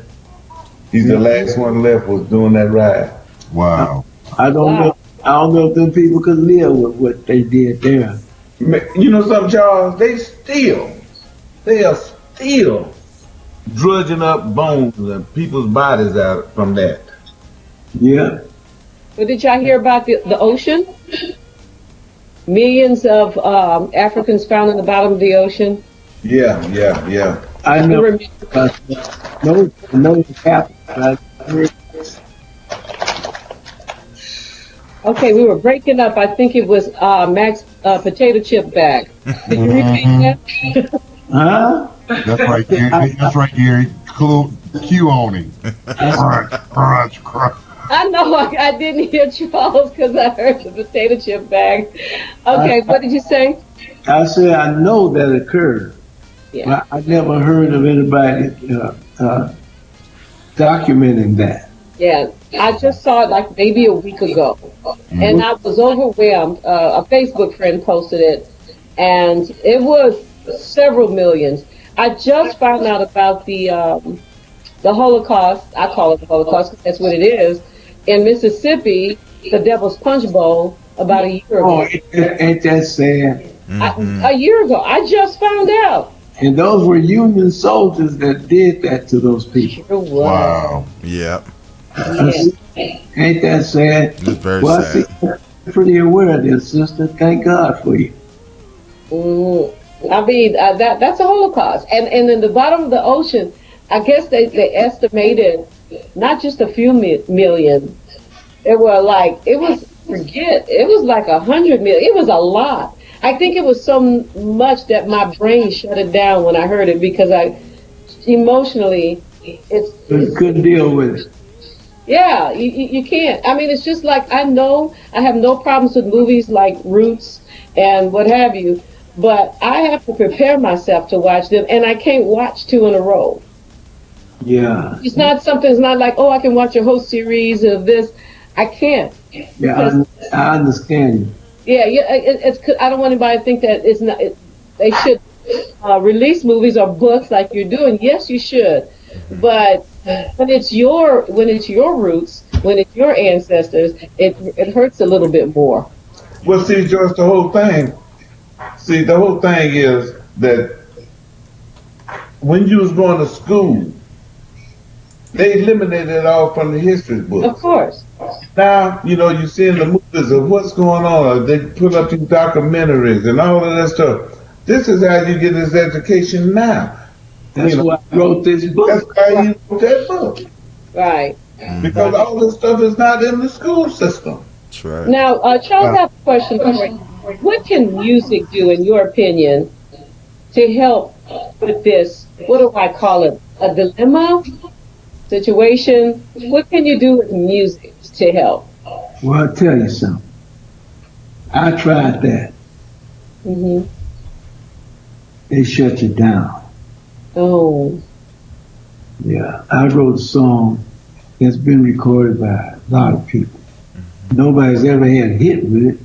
He's the last one left was doing that riot. Wow. I don't know if them people could live with what they did there. You know something, Charles? They are still drudging up bones and people's bodies out from that. Yeah. But did y'all hear about the ocean? Millions of Africans found in the bottom of the ocean. Yeah. I know. I know it happened. I heard. Okay, we were breaking up. I think it was Mac's potato chip bag. Did you repeat that? Huh? That's right, Gary. That's right, Gary. Cue on him. Crunch. I know I didn't hear Charles because I heard the potato chip bag. Okay, what did you say? I said I know that occurred. Yeah. But I never heard of anybody documenting that. Yeah, I just saw it like maybe a week ago, and I was overwhelmed. A Facebook friend posted it, and it was several millions. I just found out about the Holocaust. I call it the Holocaust because that's what it is. In Mississippi, the Devil's Punch Bowl about a year ago. Oh, ain't that sad? A year ago, I just found out. And those were Union soldiers that did that to those people. Sure was. Wow. Yep. Ain't that sad? It's very sad. sad. I'm pretty aware of this, sister. Thank God for you. I mean, that's a Holocaust. And in the bottom of the ocean, I guess they estimated not just a few million. It was like 100 million. It was a lot. I think it was so much that my brain shut it down when I heard it because emotionally, couldn't deal with it. Yeah, you can't. I mean, it's just like I know I have no problems with movies like Roots and what have you, but I have to prepare myself to watch them, and I can't watch 2 in a row. Yeah. It's not like, oh, I can watch a whole series of this. I can't. Yeah, I understand you. Yeah, it's. I don't want anybody to think that it's not. They should release movies or books like you're doing. Yes, you should, but when it's your roots, when it's your ancestors, it hurts a little bit more. Well, see, Joyce, the whole thing is that when you was going to school, they eliminated it all from the history books. Of course. Now, you see in the movies of what's going on. They put up these documentaries and all of that stuff. This is how you get this education now. That's why I wrote this book. That's why you wrote that book. Right. Because all this stuff is not in the school system. That's right. Now, Charles, I have a question for you. What can music do, in your opinion, to help with this, what do I call it, a dilemma situation? What can you do with music to help? Well, I'll tell you something. I tried that. Mm-hmm. They shut you down. Oh. Yeah, I wrote a song that's been recorded by a lot of people. Nobody's ever had a hit with it.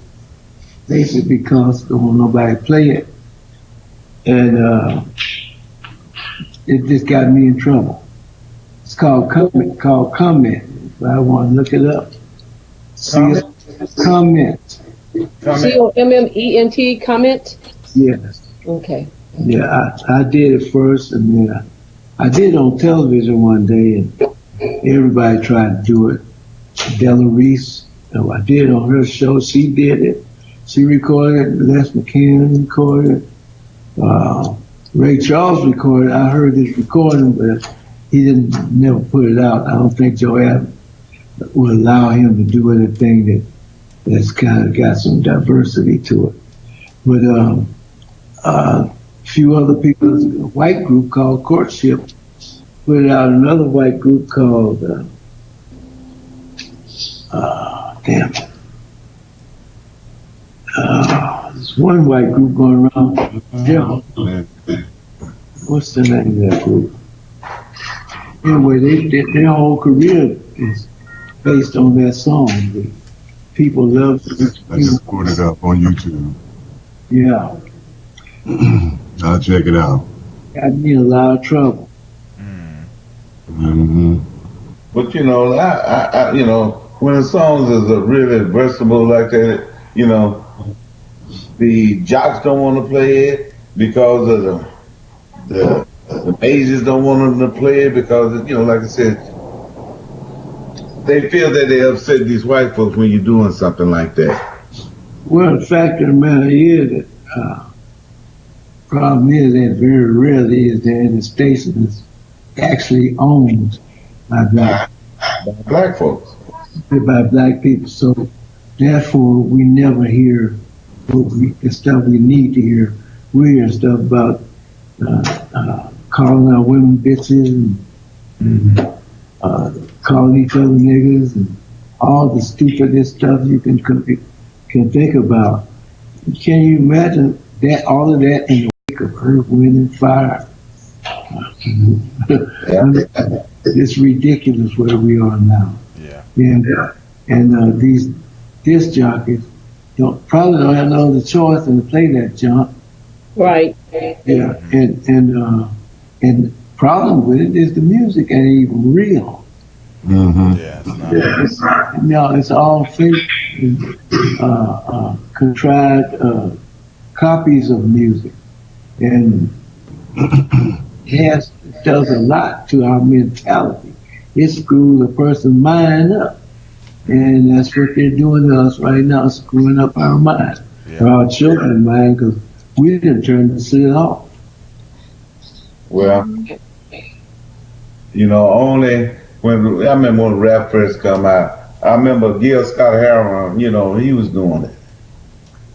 Basically because don't want nobody to play it. And it just got me in trouble. It's called Comment. If I want to look it up. Comment. COMMENT, comment? Yes. Okay. Yeah, I did it first, and then I did it on television one day, and everybody tried to do it. Della Reese, I did it on her show. She did it. She recorded it. Les McCann recorded it. Ray Charles recorded it. I heard his recording, but he never put it out. I don't think Joanne would allow him to do anything that's kind of got some diversity to it. But a few other people, a white group called Courtship, put it out. Another white group called there's one white group going around. Yeah. What's the name of that group? Anyway, their whole career is based on that song. People love it. I just put it up on YouTube. Yeah. I'll check it out. Got me in a lot of trouble. Mm-hmm. But I when the songs is really versatile like that, the jocks don't want to play it because of the majors don't want them to play it because like I said, they feel that they upset these white folks when you're doing something like that. Well, the fact of the matter is that problem is that very rarely is there any station that's actually owned by black folks. By black people. So therefore we never hear the stuff we need to hear. We hear stuff about calling our women bitches and calling each other niggas and all the stupidest stuff you can think about. Can you imagine that all of that in the wake of Earth, Wind, and Fire. It's ridiculous where we are now. Yeah. And these disc jockeys probably don't have no other choice than to play that junk. Right. Yeah. And problem with it is the music ain't even real. Mm-hmm. Yeah, it's not. No, it's all fake, contrived copies of music, and it does a lot to our mentality. It screws a person's mind up, and that's what they're doing to us right now, screwing up our mind, our children's mind, because we didn't turn the shit off. Well, only when I remember when rap first come out, I remember Gil Scott-Heron, he was doing it.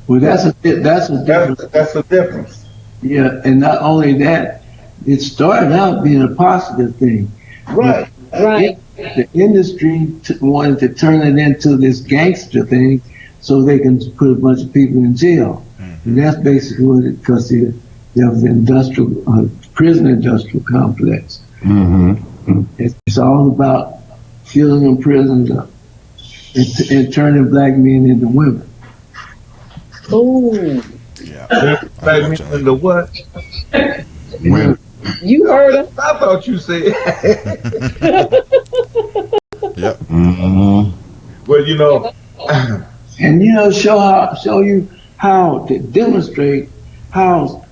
Well, that's a difference. That's a difference. Yeah, and not only that, it started out being a positive thing. Right. Right. The industry wanted to turn it into this gangster thing so they can put a bunch of people in jail. And that's basically what it, because there was an industrial, prison industrial complex. Mm-hmm. It's all about filling them prisons up and turning black men into women. Ooh. Yeah. Black men into what? Women. You heard him. I thought you said. Yep. Mm-hmm. Well, And show you how to demonstrate how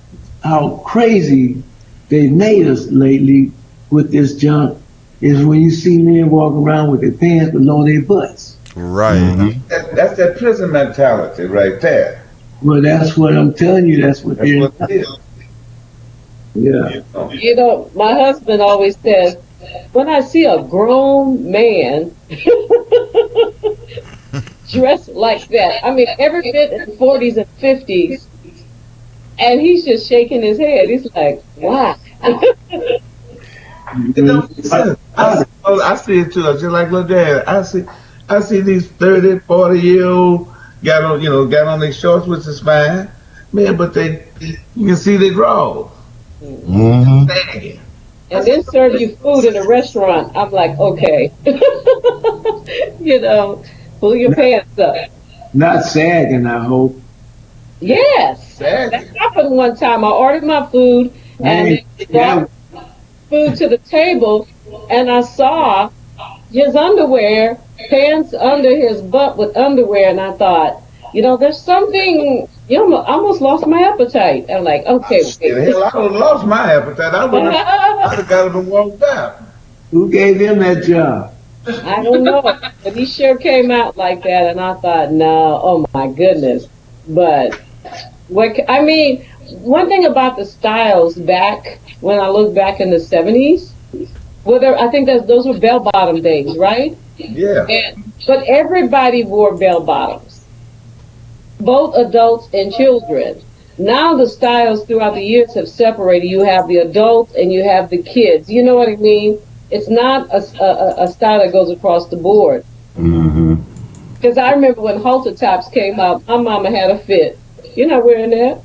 crazy they made us lately with this junk is when you see men walking around with their pants below their butts. Right. Mm-hmm. that's that prison mentality right there. Well, that's what I'm telling you. That's what That's they're. what it is. Yeah. My husband always says, when I see a grown man dressed like that, I mean, every bit in the 40s and 50s, and he's just shaking his head. He's like, wow. I see it too. I just like little dad. I see these 30, 40-year-old got on their shorts, which is fine, man. But you can see they draw. Mm-hmm. And then serve you food in a restaurant. I'm like, okay. Pull your pants up. Not sagging, I hope. Yes. That happened one time. I ordered my food and they brought food to the table, and I saw his underwear, pants under his butt with underwear, and I thought, there's something, I almost lost my appetite. I'm like, okay. Hell, I would have lost my appetite. I would have got him and walked out. Who gave him that job? I don't know, but he sure came out like that, and I thought, no, oh my goodness. But one thing about the styles back when I look back in the 70s, I think those were bell-bottom days, right? Yeah. But everybody wore bell-bottoms, both adults and children. Now the styles throughout the years have separated. You have the adults and you have the kids. You know what I mean? It's not a style that goes across the board. Mm-hmm. Because I remember when halter tops came out, my mama had a fit. You're not wearing that.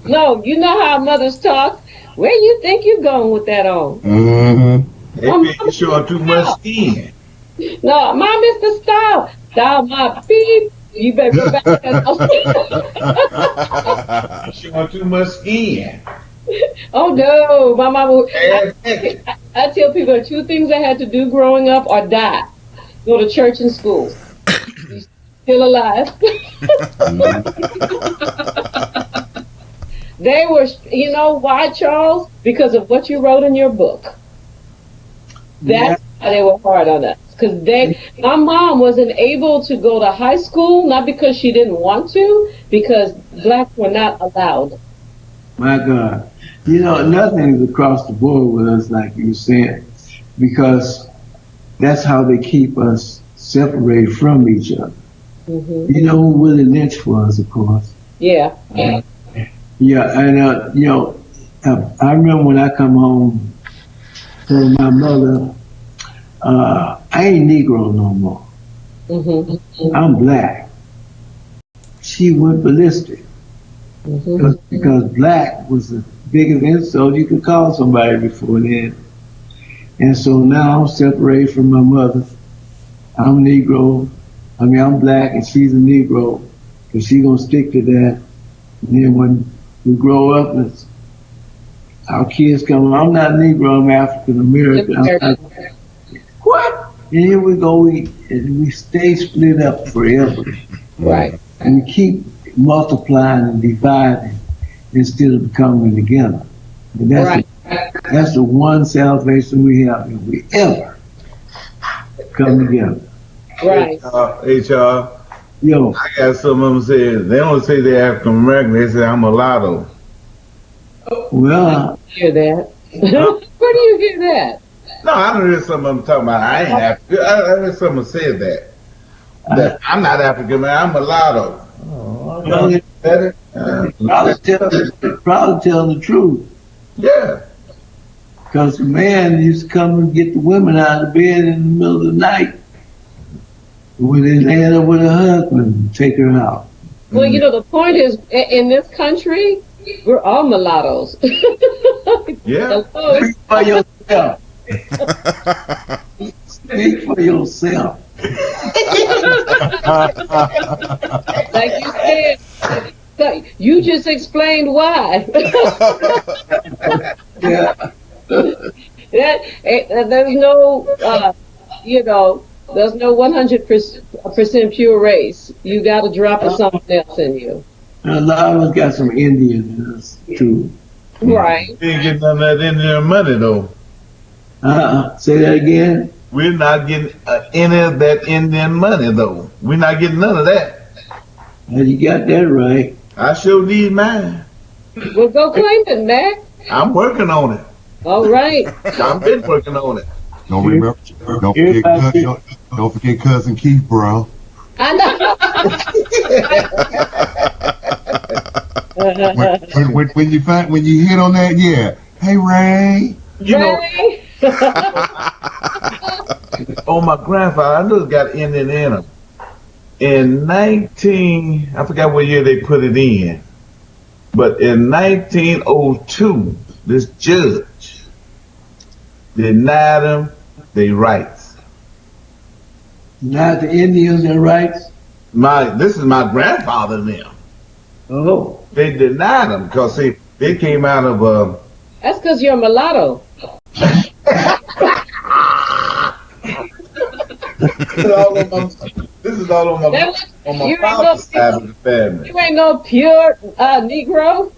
No, you know how mothers talk. Where you think you're going with that on? Mm-hmm. You're showing too much skin. No, Mom, it's the style. Style my beep. You better go back to that. You're showing too much skin. Oh no, my mama. I tell people 2 things I had to do growing up or die. Go to church and school. Still alive. They were, why, Charles? Because of what you wrote in your book. That's why they were hard on us. Because my mom wasn't able to go to high school, not because she didn't want to, because blacks were not allowed. My God. Nothing is across the board with us, like you said, because that's how they keep us separated from each other. Mm-hmm. You know who Willie Lynch was, of course. Yeah. Yeah, and I remember when I come home, told my mother, I ain't Negro no more. Mm-hmm. I'm black. she went ballistic. Because black was the biggest insult you could call somebody before then. And so now I'm separated from my mother. I'm Negro. I'm black and she's a Negro. Because she's going to stick to that. And then when we grow up, our kids come, I'm not Negro, I'm African American. What? And here we go, we stay split up forever. Right. And we keep multiplying and dividing instead of coming together. And that's the one salvation we have if we ever come together. Right. HR. Yo. I got some of them saying, they don't say they're African American, they say I'm mulatto. Well, I hear that. Where do you hear that? No, I don't hear some of them talking about I ain't African. I heard someone say that I'm not African man, I'm mulatto. Better? Probably telling the truth. Yeah. Because the man used to come and get the women out of bed in the middle of the night when they land up with her husband and take her out. Well, the point is, in this country, we're all mulattoes. Yeah. Speak for yourself. Speak for yourself. Like you said, you just explained why. Yeah. There's no, there's no 100% pure race. You got a drop of something else in you. A lot of us got some Indian in us too. Right. We ain't getting none of that Indian money though. Say that again. We're not getting any of that Indian money though. We're not getting none of that. Well, you got that right. I sure need mine. Well, go claim it, Mac. I'm working on it. All right. I've been working on it. Don't forget Cousin Keith, bro. I know. when you hit on that, yeah. Hey, Ray. Oh, my grandfather, I knew it got Indian in him. In I forgot what year they put it in, but in 1902, this judge denied them their rights. Not the Indians their rights? This is my grandfather now. Oh. They denied them because they came out of That's because you're a mulatto. This is all on my father's side of the family. You ain't no pure Negro.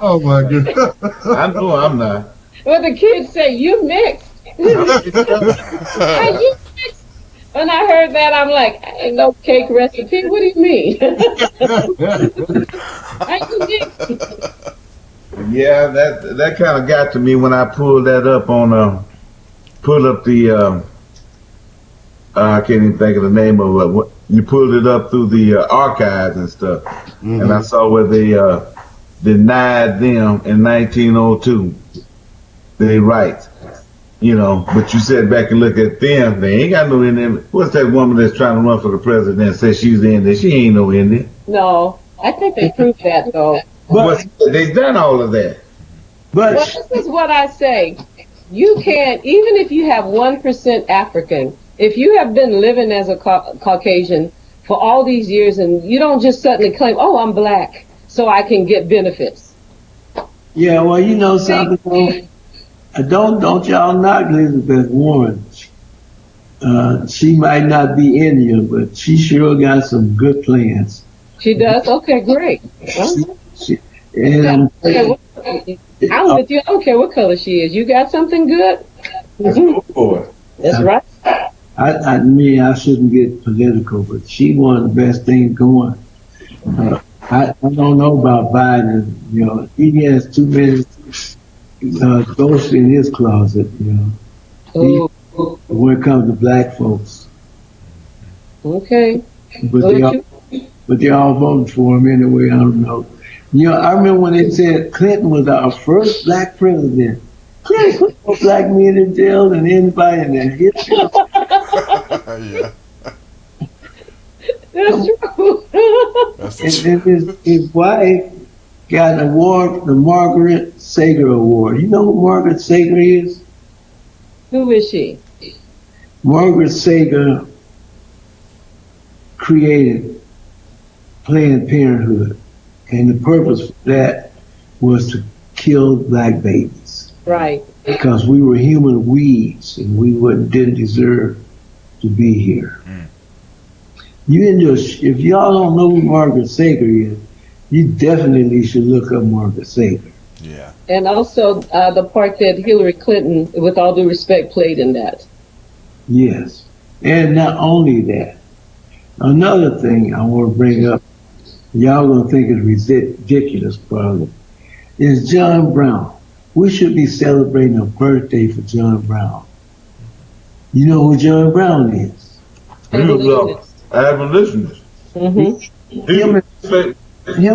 Oh my goodness. I know I'm not. Well, the kids say you mixed. Hey, you mixed. When I heard that, I'm like, ain't no cake recipe. What do you mean? How you mixed? Yeah, that kind of got to me when I pulled that up on pulled up the I can't even think of the name of it. You pulled it up through the archives and stuff, and I saw where they denied them in 1902 their rights. But you said back and look at them, they ain't got no Indian. What's that woman that's trying to run for the president and says she's Indian? She ain't no Indian. No, I think they proved that though. But they've done all of that. But this is what I say. You can't, even if you have 1% African, if you have been living as a Caucasian for all these years and you don't just suddenly claim, oh, I'm black, so I can get benefits. Yeah, well, something. Don't y'all knock Elizabeth Warren. She might not be Indian, but she sure got some good plans. She does? Okay, great. I'm with you. I don't care what color she is. You got something good? That's right. I shouldn't get political, but she one of the best things going. I don't know about Biden. He has too many ghosts in his closet. When it comes to black folks. Okay. But they all voted for him anyway. I don't know. I remember when they said Clinton was our first black president. Clinton put more black men in jail than anybody in their history. Yeah. That's true. And his wife got an award, the Margaret Sager Award. You know who Margaret Sager is? Who is she? Margaret Sager created Planned Parenthood, and the purpose for that was to kill black babies. Right. Because we were human weeds, and we didn't deserve to be here. If y'all don't know who Margaret Sager is, you definitely should look up Margaret Sager. Yeah. And also the part that Hillary Clinton, with all due respect, played in that. Yes. And not only that, another thing I want to bring up, y'all gonna think it's ridiculous probably, is John Brown. We should be celebrating a birthday for John Brown. You know who John Brown is? Abolitionists. Him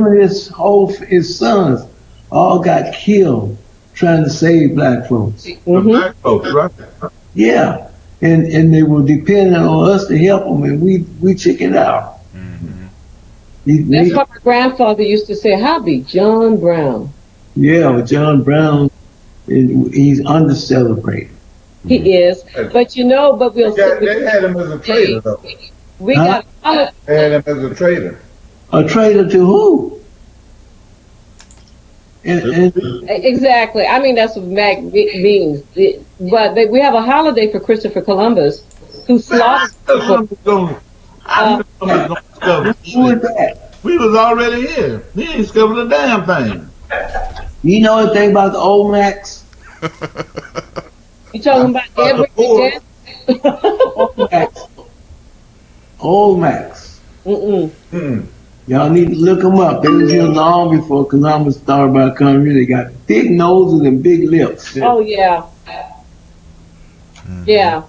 and his sons all got killed trying to save black folks. Black folks, right? Yeah. And they were depending on us to help them, and we chickened out. That's what my grandfather used to say, Hobby, John Brown. Yeah, well, John Brown, he's under-celebrated. He is. But we'll They had him as a traitor, though. We got They had him as a traitor. A traitor to who? Exactly. I mean, that's what MAC means. But we have a holiday for Christopher Columbus, who slaughtered people. Who is that? We was already here. He ain't discovered a damn thing. You know anything about the old Macs? You talking about Edward Old Macs. Old Macs. Y'all need to look them up. They was here long before Columbus started by coming. They got big noses and big lips. Oh, yeah. Yeah.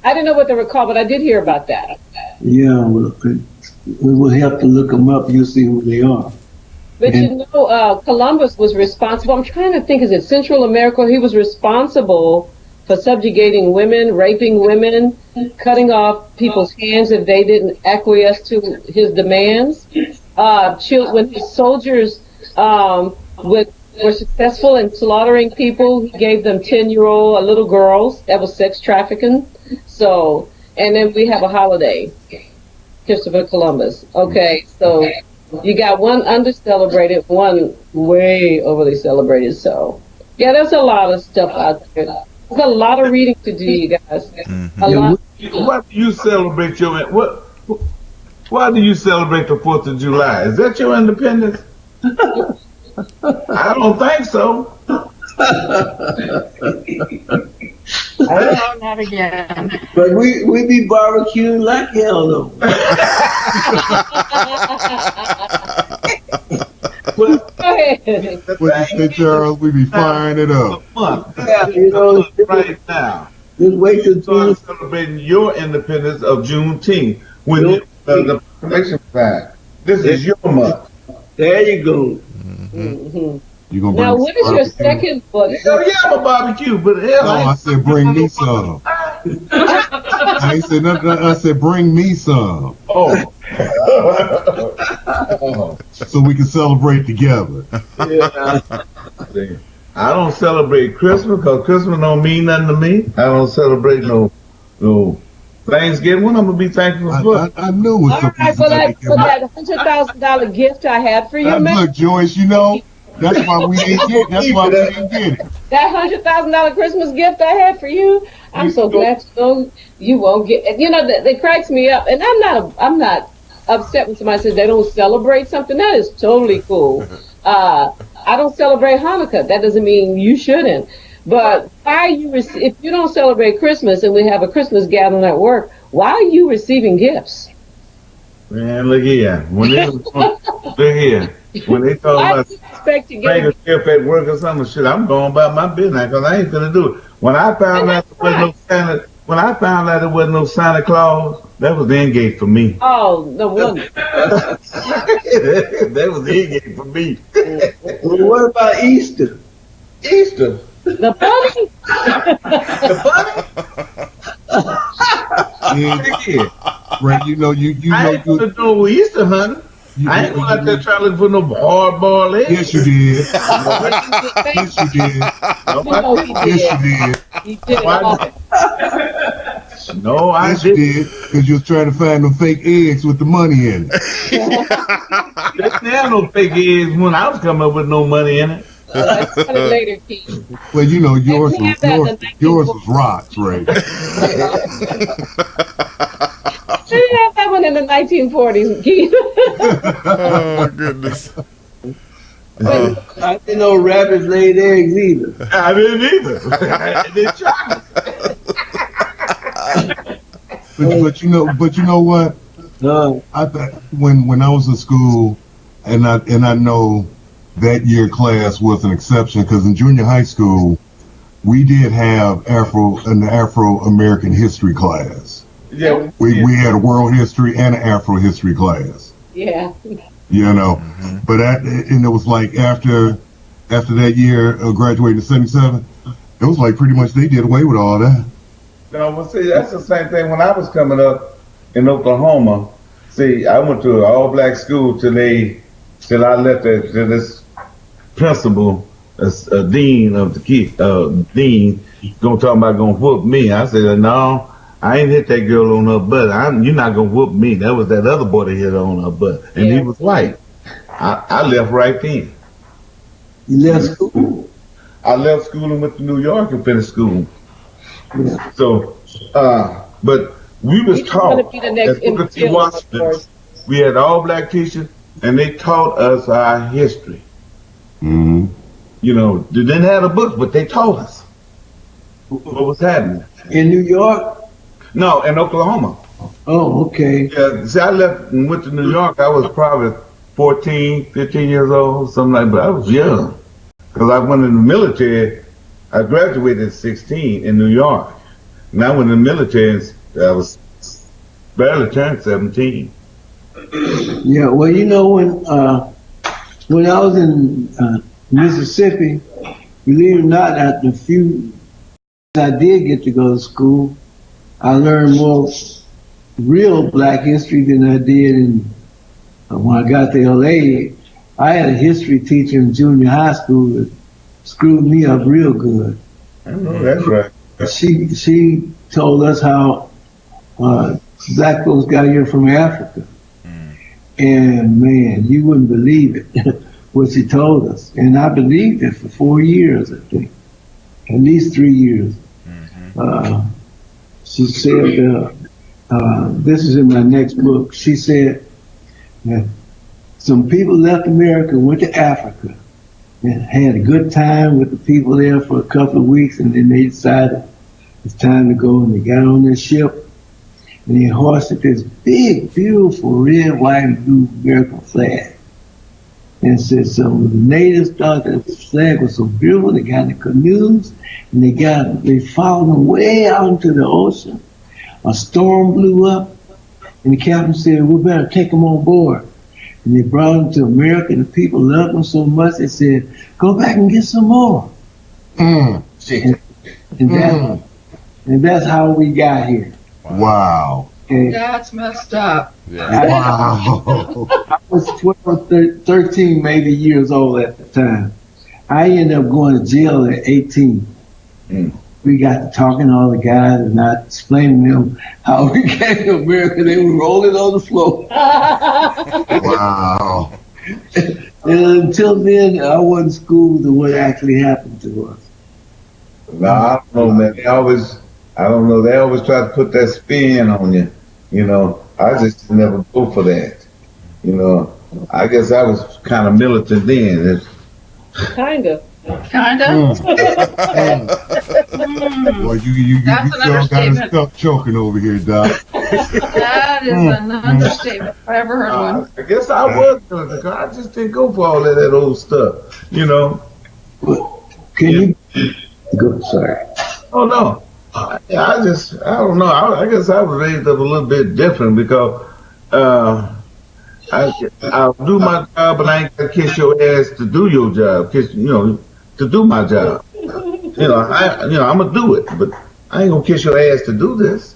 I didn't know what they were called, but I did hear about that. Yeah, we will have to look them up. You'll see who they are. But Columbus was responsible. I'm trying to think, is it Central America? He was responsible for subjugating women, raping women, cutting off people's hands if they didn't acquiesce to his demands. When his soldiers were successful in slaughtering people, he gave them 10-year-old little girls. That was sex trafficking. So, and then we have a holiday, Christopher Columbus. Okay, so you got one under-celebrated, one way overly celebrated. So, yeah, there's a lot of stuff out there. There's a lot of reading to do, you guys. Why do you celebrate why do you celebrate the 4th of July? Is that your independence? I don't think so. I don't again. But we be barbecuing like hell though. What you say, Charles? We be firing it up. Yeah, right now. Just wait till June. Celebrating your independence of Juneteenth when the proclamation time. This is your month. There you go. You gonna now, what is your second book? Oh, yeah, I'm a barbecue, but hell, no, I said bring me some. I ain't said nothing. I said bring me some. Oh. So we can celebrate together. Yeah. I don't celebrate Christmas because Christmas don't mean nothing to me. I don't celebrate no Thanksgiving. What I'm gonna be thankful for? I knew it was something. All right, for that $100,000 gift I had for you, man. Look, Joyce, that's why we didn't get. That's why we didn't get it. That $100,000 Christmas gift I had for you, I'm so glad you won't get it. That cracks me up, and I'm not upset when somebody says they don't celebrate something. That is totally cool. I don't celebrate Hanukkah. That doesn't mean you shouldn't. But if you don't celebrate Christmas and we have a Christmas gathering at work, why are you receiving gifts? Man, look here. When they talk about bring a gift at work or something, shit, I'm going about my business because I ain't gonna do it. When I found out there wasn't no Santa Claus, that was the end game for me. Oh, no wonder. That was the end game for me. Well, what about Easter? Easter. The bunny? The bunny? Right, you know, you I know, ain't gonna do no Easter hunting. I ain't going out there trying to look for no hard-boiled eggs. Yes, you did. Yes, you did. Yes, you did. He did. No, I yes, you did. Because you was trying to find them fake eggs with the money in it. There ain't no fake eggs when I was coming up with no money in it. That's later, Keith. Well, you know, yours was rocks, right? She had that one in the 1940s, Keith. Oh, goodness. I didn't know rabbits laid eggs either. I didn't either. I didn't try. But you know what? I thought when I was in school, and I know that year class was an exception because in junior high school we did have an Afro-American history class. Yeah, we had a world history and an Afro history class. Yeah. You know, but and it was like after that year, graduating in '77, it was like pretty much they did away with all that. No, but see, that's the same thing when I was coming up in Oklahoma. See, I went to an all-black school till I left till this principal, a dean of the kid, dean, gonna talk about gonna whoop me. I said, no, I ain't hit that girl on her butt. You're not gonna whoop me. That was that other boy that hit her on her butt, and he was white. I left right then. You left school? I left school and went to New York and finished school. Yeah. So, but we was taught at Booker T. Washington. We had all black teachers, and they taught us our history. Mm-hmm. You know, they didn't have the books, but they taught us what was happening. In New York? No, in Oklahoma. Oh, okay. Yeah, see, I left and went to New York. I was probably 14, 15 years old, something like that. I was young. Because I went in the military. I graduated at 16 in New York. And I went in the military, I was barely turned 17. Yeah, well, you know, when I was in Mississippi, believe it or not, at the few I did get to go to school, I learned more real black history than I did when I got to LA. I had a history teacher in junior high school that screwed me up real good. I know that's right. She told us how black folks got here from Africa. And man, you wouldn't believe it, what she told us. And I believed it for 4 years, I think. At least 3 years. She said, this is in my next book, she said that some people left America and went to Africa and had a good time with the people there for a couple of weeks, and then they decided it's time to go, and they got on their ship and they hoisted this big, beautiful red, white, and blue American flag. And said some of the natives thought that the flag was so beautiful, they got in the canoes and they followed them way out into the ocean. A storm blew up and the captain said, we better take them on board. And they brought them to America, and the people loved them so much, they said, go back and get some more. And that's how we got here. Wow. Okay. That's messed up. Yeah. Wow. I was 12, 13 maybe years old at the time. I ended up going to jail at 18. We got to talking to all the guys and I explaining to them how we came to America. They were rolling on the floor. Wow. And until then, I wasn't schooled to what actually happened to us. No, I don't know, man. They always try to put that spin on you. You know, I just never go for that. You know, I guess I was kind of militant then. Kind of. Well, you That's an still got us understatement. stuck choking over here, Doc. That is an understatement if I ever heard one. I guess I was militant, 'cause I just didn't go for all of that old stuff. You know. Can you go? Sorry. Oh no. I don't know. I guess I was raised up a little bit different because I'll do my job, but I ain't gonna kiss your ass to do your job. To do my job. I'm gonna do it, but I ain't gonna kiss your ass to do this.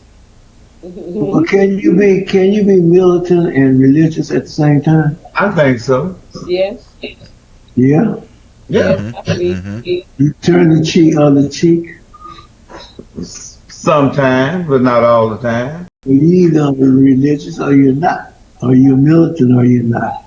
Well, can you be militant and religious at the same time? I think so. Yes. Yeah. Yeah. I believe. You turn the other cheek. Sometimes, but not all the time. Well, you either religious or you're not, or you're militant or you're not.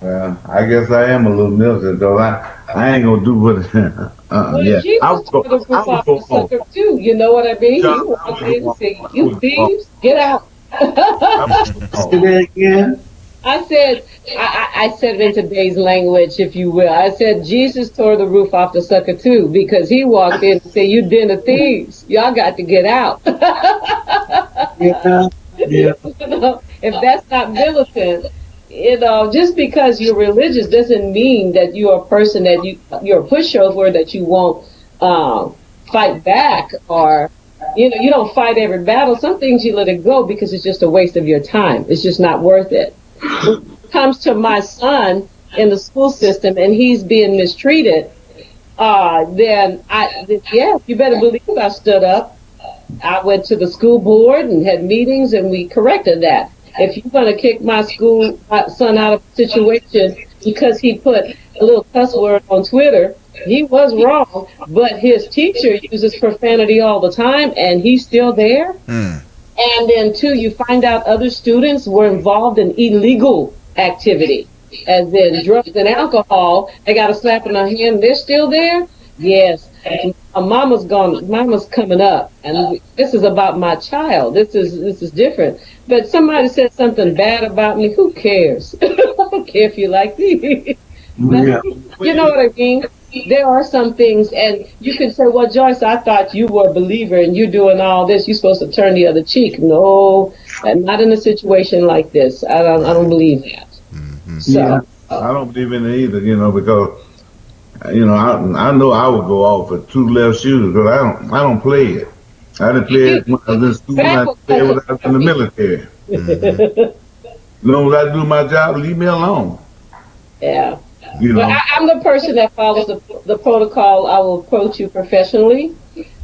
Well, I guess I am a little militant, though. I ain't gonna do what. Yeah. Jesus tore the roof off the sucker too. You know what I mean? You walk in and say, "You thieves, get out." Say that again. I said, I said it in today's language, if you will. I said Jesus tore the roof off the sucker too, because he walked in and said, "You den of thieves, y'all got to get out." Yeah. You know, if that's not militant, just because you're religious doesn't mean that you're a person that you're a pushover, that you won't fight back, or you don't fight every battle. Some things you let it go because it's just a waste of your time. It's just not worth it. When it comes to my son in the school system and he's being mistreated, then yes, you better believe I stood up. I went to the school board and had meetings, and we corrected that. If you're going to kick my son out of a situation because he put a little cuss word on Twitter, he was wrong, but his teacher uses profanity all the time, and he's still there. And then, too, you find out other students were involved in illegal activity, as in drugs and alcohol. They got a slap in their hand. They're still there? Yes. Mama's coming up, and this is about my child. This is different. But somebody said something bad about me. Who cares? I don't care if you like me. Yeah. You know what I mean? There are some things, and you can say, "Well, Joyce, I thought you were a believer, and you're doing all this. You're supposed to turn the other cheek." No, not in a situation like this. I don't believe that. So Yeah. I don't believe in it either, because I know I would go off for two left shooters, because I don't play it. I didn't play it when I was in school, and I didn't play it when I was in the military. As long as I do my job, leave me alone. yeah. But I'm the person that follows the protocol. I will approach you professionally.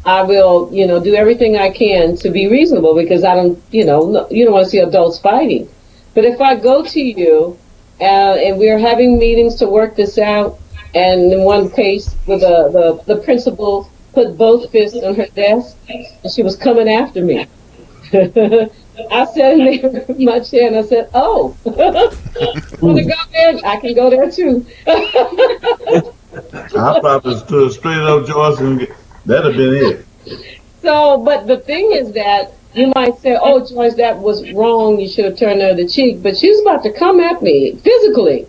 I will, do everything I can to be reasonable, because I don't, you don't want to see adults fighting. But if I go to you and we're having meetings to work this out, and in one case, with the principal put both fists on her desk, and she was coming after me. I sat in there in my chair and I said, "Oh, want to go there? I can go there too." I probably stood straight up, Joyce, and that'd have been it. So, but the thing is that you might say, "Oh, Joyce, that was wrong. You should have turned the other cheek." But she was about to come at me physically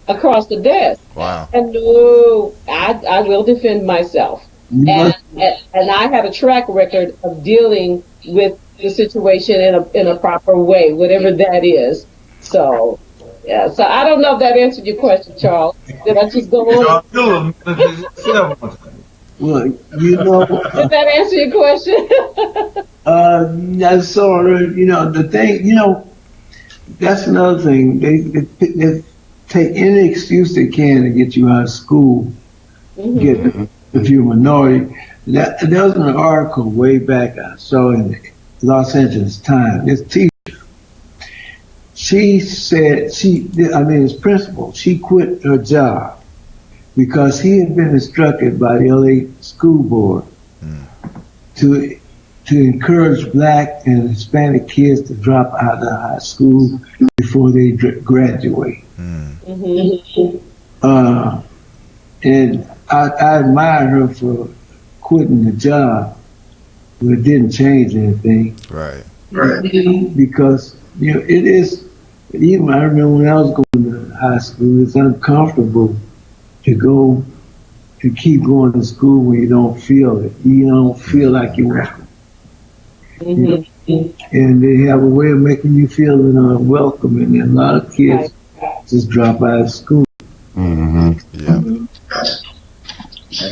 across the desk. Wow. And no, I will defend myself. And I had a track record of dealing with the situation in a proper way, whatever that is. So, yeah. So I don't know if that answered your question, Charles. Did I just go on? Well, Did that answer your question? That's sort of, the thing, that's another thing. They take any excuse they can to get you out of school, if you're a minority. There was an article way back I saw in the Los Angeles Times. This teacher, she said his principal, she quit her job because he had been instructed by the LA school board to encourage black and Hispanic kids to drop out of high school before they graduate. And I admire her for quitting the job, but it didn't change anything. Right. Because it is. Even I remember when I was going to high school, it's uncomfortable to keep going to school when you don't feel it. You don't feel like you want to. And they have a way of making you feel welcome, and a lot of kids just drop out of school. Yeah.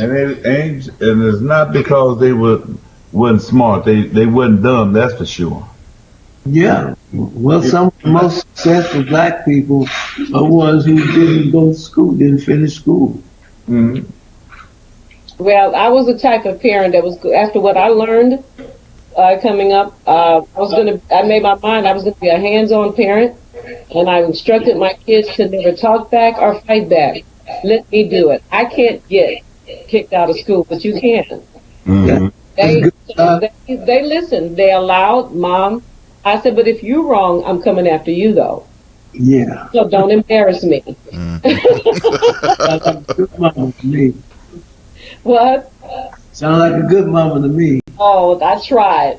And it's not because they wasn't smart. They wasn't dumb. That's for sure. Yeah. Well, some of the most successful black people are ones who didn't go to school, didn't finish school. Well, I was the type of parent that was, after what I learned, coming up. I made my mind I was going to be a hands-on parent, and I instructed my kids to never talk back or fight back. Let me do it. I can't get kicked out of school, but you can. Mm-hmm. They listen. They allowed Mom. I said, but if you're wrong, I'm coming after you, though. Yeah. So don't embarrass me. Sounds like a good mama to me. What? Sound like a good mama to me. Oh, I tried.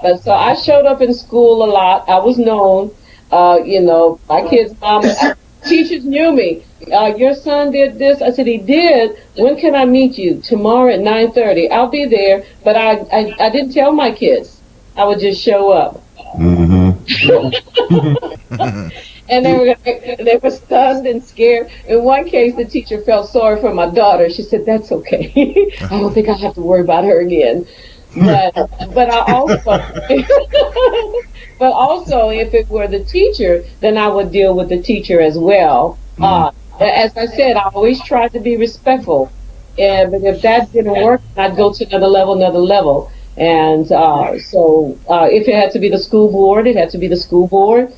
But so I showed up in school a lot. I was known. My kids' mom, teachers knew me. Your son did this. I said, he did. When can I meet you? Tomorrow at 9:30. I'll be there. But I didn't tell my kids. I would just show up. Mm-hmm. And they were stunned and scared. In one case, the teacher felt sorry for my daughter. She said, "That's okay. I don't think I have to worry about her again." But also, if it were the teacher, then I would deal with the teacher as well. As I said, I always tried to be respectful. But if that didn't work, I'd go to another level. And so if it had to be the school board, it had to be the school board,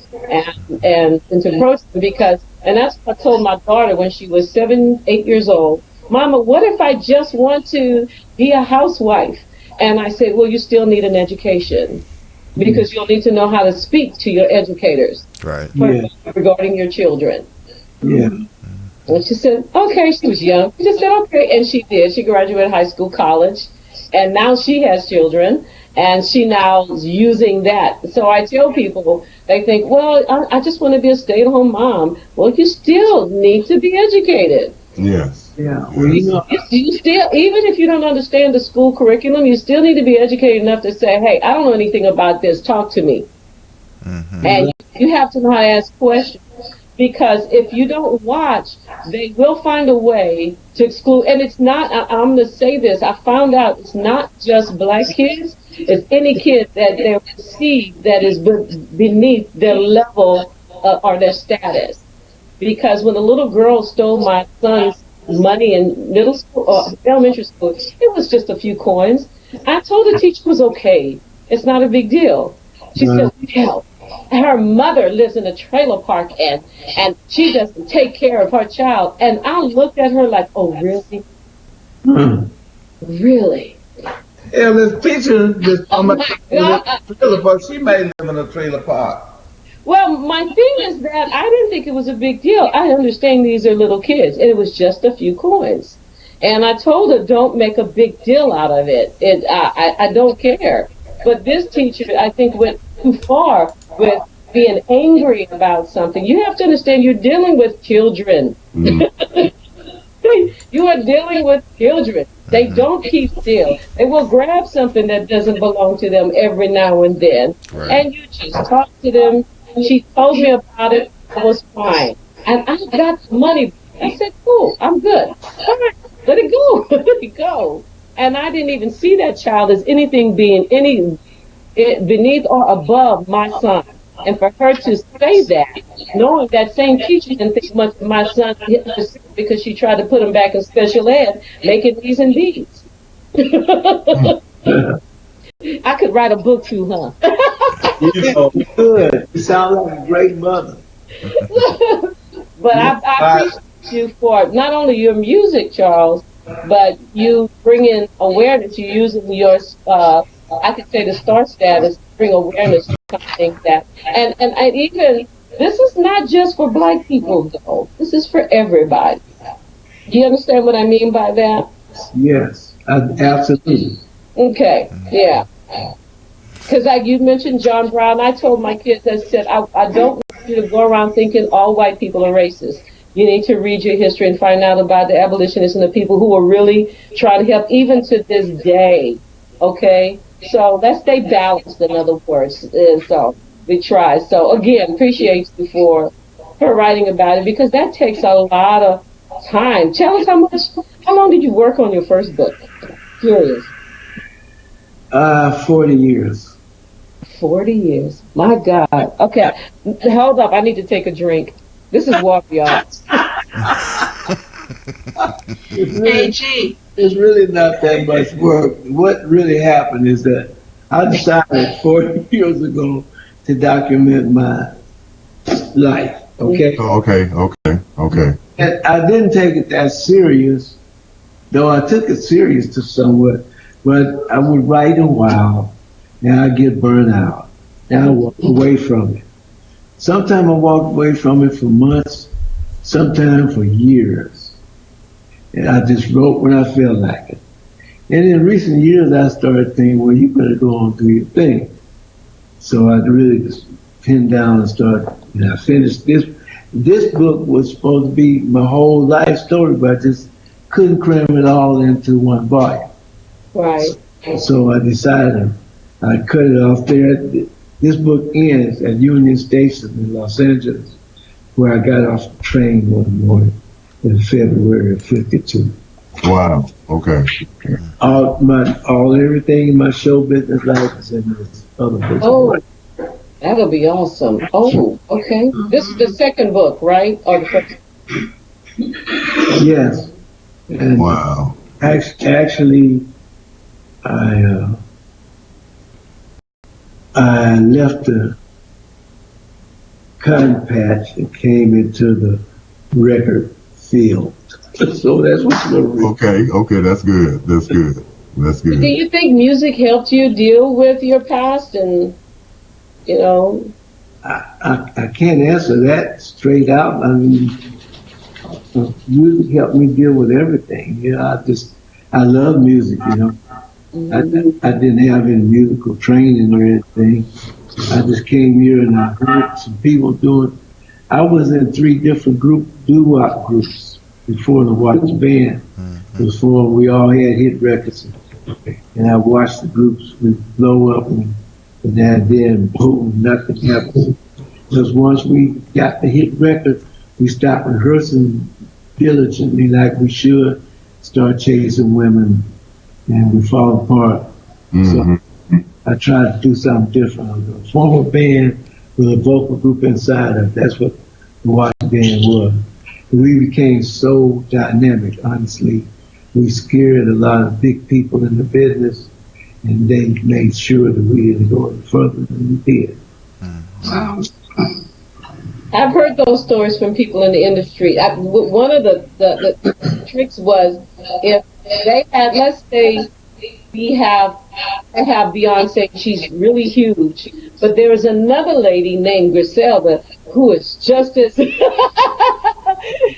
and to approach them, because, and that's what I told my daughter when she was 7, 8 years old. Mama, what if I just want to be a housewife? And I said, well, you still need an education, because you'll need to know how to speak to your educators, right? Regarding your children. Yeah. And she said, okay. She was young. She just said, okay, and she did. She graduated high school, college. And now she has children, and she now is using that. So I tell people, they think, well, I just want to be a stay-at-home mom. Well, you still need to be educated. Yes. Yeah. You still, even if you don't understand the school curriculum, you still need to be educated enough to say, hey, I don't know anything about this. Talk to me. Mm-hmm. And you have to know how to ask questions. Because if you don't watch, they will find a way to exclude. And it's not, I'm going to say this, I found out it's not just black kids, it's any kid that they receive that is beneath their level or their status. Because when a little girl stole my son's money in middle school or elementary school, it was just a few coins. I told the teacher it was okay. It's not a big deal. She said, help. Her mother lives in a trailer park, and she doesn't take care of her child. And I looked at her like, oh, really? Really? Yeah, this teacher, trailer park, she may live in a trailer park. Well, my thing is that I didn't think it was a big deal. I understand these are little kids, and it was just a few coins. And I told her, don't make a big deal out of it. I don't care. But this teacher, I think, went too far with being angry about something. You have to understand you're dealing with children. You are dealing with children. They don't keep still. They will grab something that doesn't belong to them every now and then. Right. And you just talk to them. She told me about it. I was fine. And I got the money. I said, cool, I'm good. All right, let it go. Let it go. And I didn't even see that child as anything being beneath or above my son. And for her to say that, knowing that same teacher didn't think much of my son because she tried to put him back in special ed, making these and these. I could write a book too, huh? You could. You sound like a great mother. But I appreciate you for not only your music, Charles, but you bring in awareness. You're using your, I could say, the star status to bring awareness to something that, and even, this is not just for black people, though. This is for everybody. Do you understand what I mean by that? Yes, absolutely. Okay, yeah. Because like you mentioned John Brown, I told my kids, I said, I don't want you to go around thinking all white people are racist. You need to read your history and find out about the abolitionists and the people who are really trying to help, even to this day. Okay? So let's stay balanced, in other words. And so we try. So again, appreciate you for writing about it, because that takes a lot of time. Tell us how long did you work on your first book? Curious. 40 years. 40 years. My God. Okay. Hold up. I need to take a drink. This is water, y'all. AG. It's really not that much work. What really happened is that I decided 40 years ago to document my life. Okay. Okay. And I didn't take it that serious, though I took it serious to somewhat. But I would write a while, and I get burnt out, and I walk away from it. Sometimes I walk away from it for months, sometimes for years. And I just wrote when I felt like it. And in recent years, I started thinking, well, you better go on and do your thing. So I really just pinned down and started, and I finished this. This book was supposed to be my whole life story, but I just couldn't cram it all into one volume. Right. So I decided I cut it off there. This book ends at Union Station in Los Angeles, where I got off the train one morning in February of '52. Wow. Okay. Everything in my show business life is in this other book. Oh, that'll be awesome. Oh, okay. This is the second book, right? Or the first? Yes. And wow. Actually, I left the cotton patch and came into the record field. So that's what's going to Okay, that's good. That's good. Do you think music helped you deal with your past and, you know? I can't answer that straight out. I mean, music helped me deal with everything. You know, I love music, you know. I didn't have any musical training or anything. I just came here and I heard some people doing. I was in 3 different doo-wop groups before the Watts Band was formed. We all had hit records, and I watched the groups blow up, and then boom, nothing happened. Because once we got the hit record, we stopped rehearsing diligently like we should, start chasing women, and we fall apart. So I tried to do something different. I was a former band with a vocal group inside us. That's what the Watts Band was. We became so dynamic, honestly. We scared a lot of big people in the business, and they made sure that we didn't go any further than we did. I've heard those stories from people in the industry. One of the tricks was if they had, let's say, I have Beyonce, she's really huge, but there is another lady named Griselda who is just as, I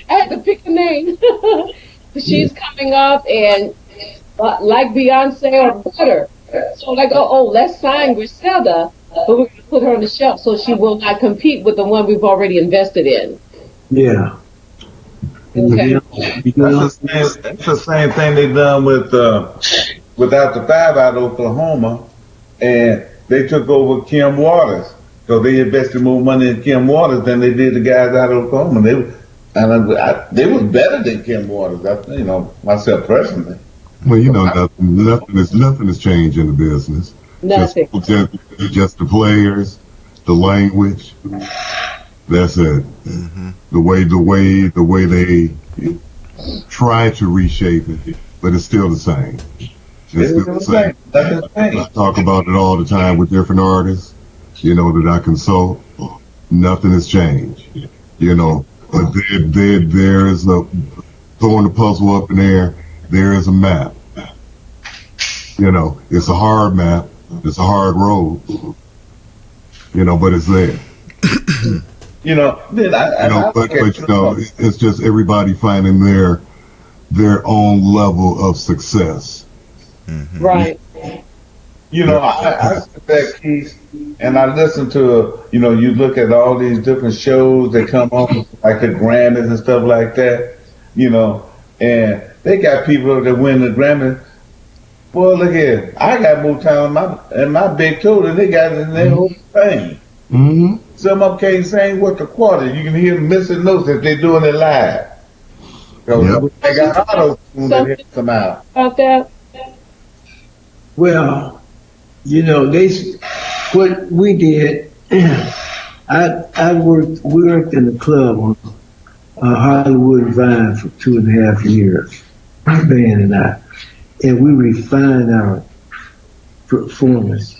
had to pick a name. She's coming up and like Beyonce or better. So like, let's sign Griselda, but we're going to put her on the shelf so she will not compete with the one we've already invested in. Yeah. Okay. That's the same thing they done with After 5 out of Oklahoma, and they took over Kim Waters. So they invested more money in Kim Waters than they did the guys out of Oklahoma. They was better than Kim Waters. Myself personally. Well, nothing has changed in the business. Nothing. Just the players, the language. That's it. The way they try to reshape it, but it's still the same. It's still the same. I talk about it all the time with different artists, that I consult. Nothing has changed, But there is throwing the puzzle up in there. There is a map. It's a hard map. It's a hard road. But it's there. It's just everybody finding their own level of success. Right. I sit back, Keith, and I listen to, you look at all these different shows that come on, like the Grammys and stuff like that, and they got people that win the Grammy. Boy, look here, I got more talent in my big toe than they got in their whole thing. Some of them can't sing worth a quarter. You can hear them missing notes if they're doing it live. So they got auto-tune that hits them out. About that? Well, what we did, we worked in the club on Hollywood and Vine for 2.5 years, my band and I, and we refined our performance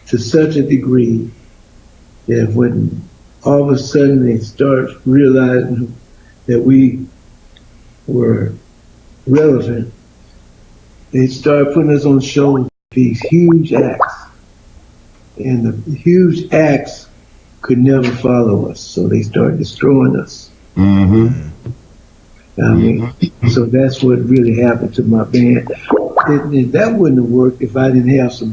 to such a degree that when all of a sudden they start realizing that we were relevant, they started putting us on shows, these huge acts. And the huge acts could never follow us, so they started destroying us. Mm-hmm. I mean, so that's what really happened to my band. That wouldn't have worked if I didn't have some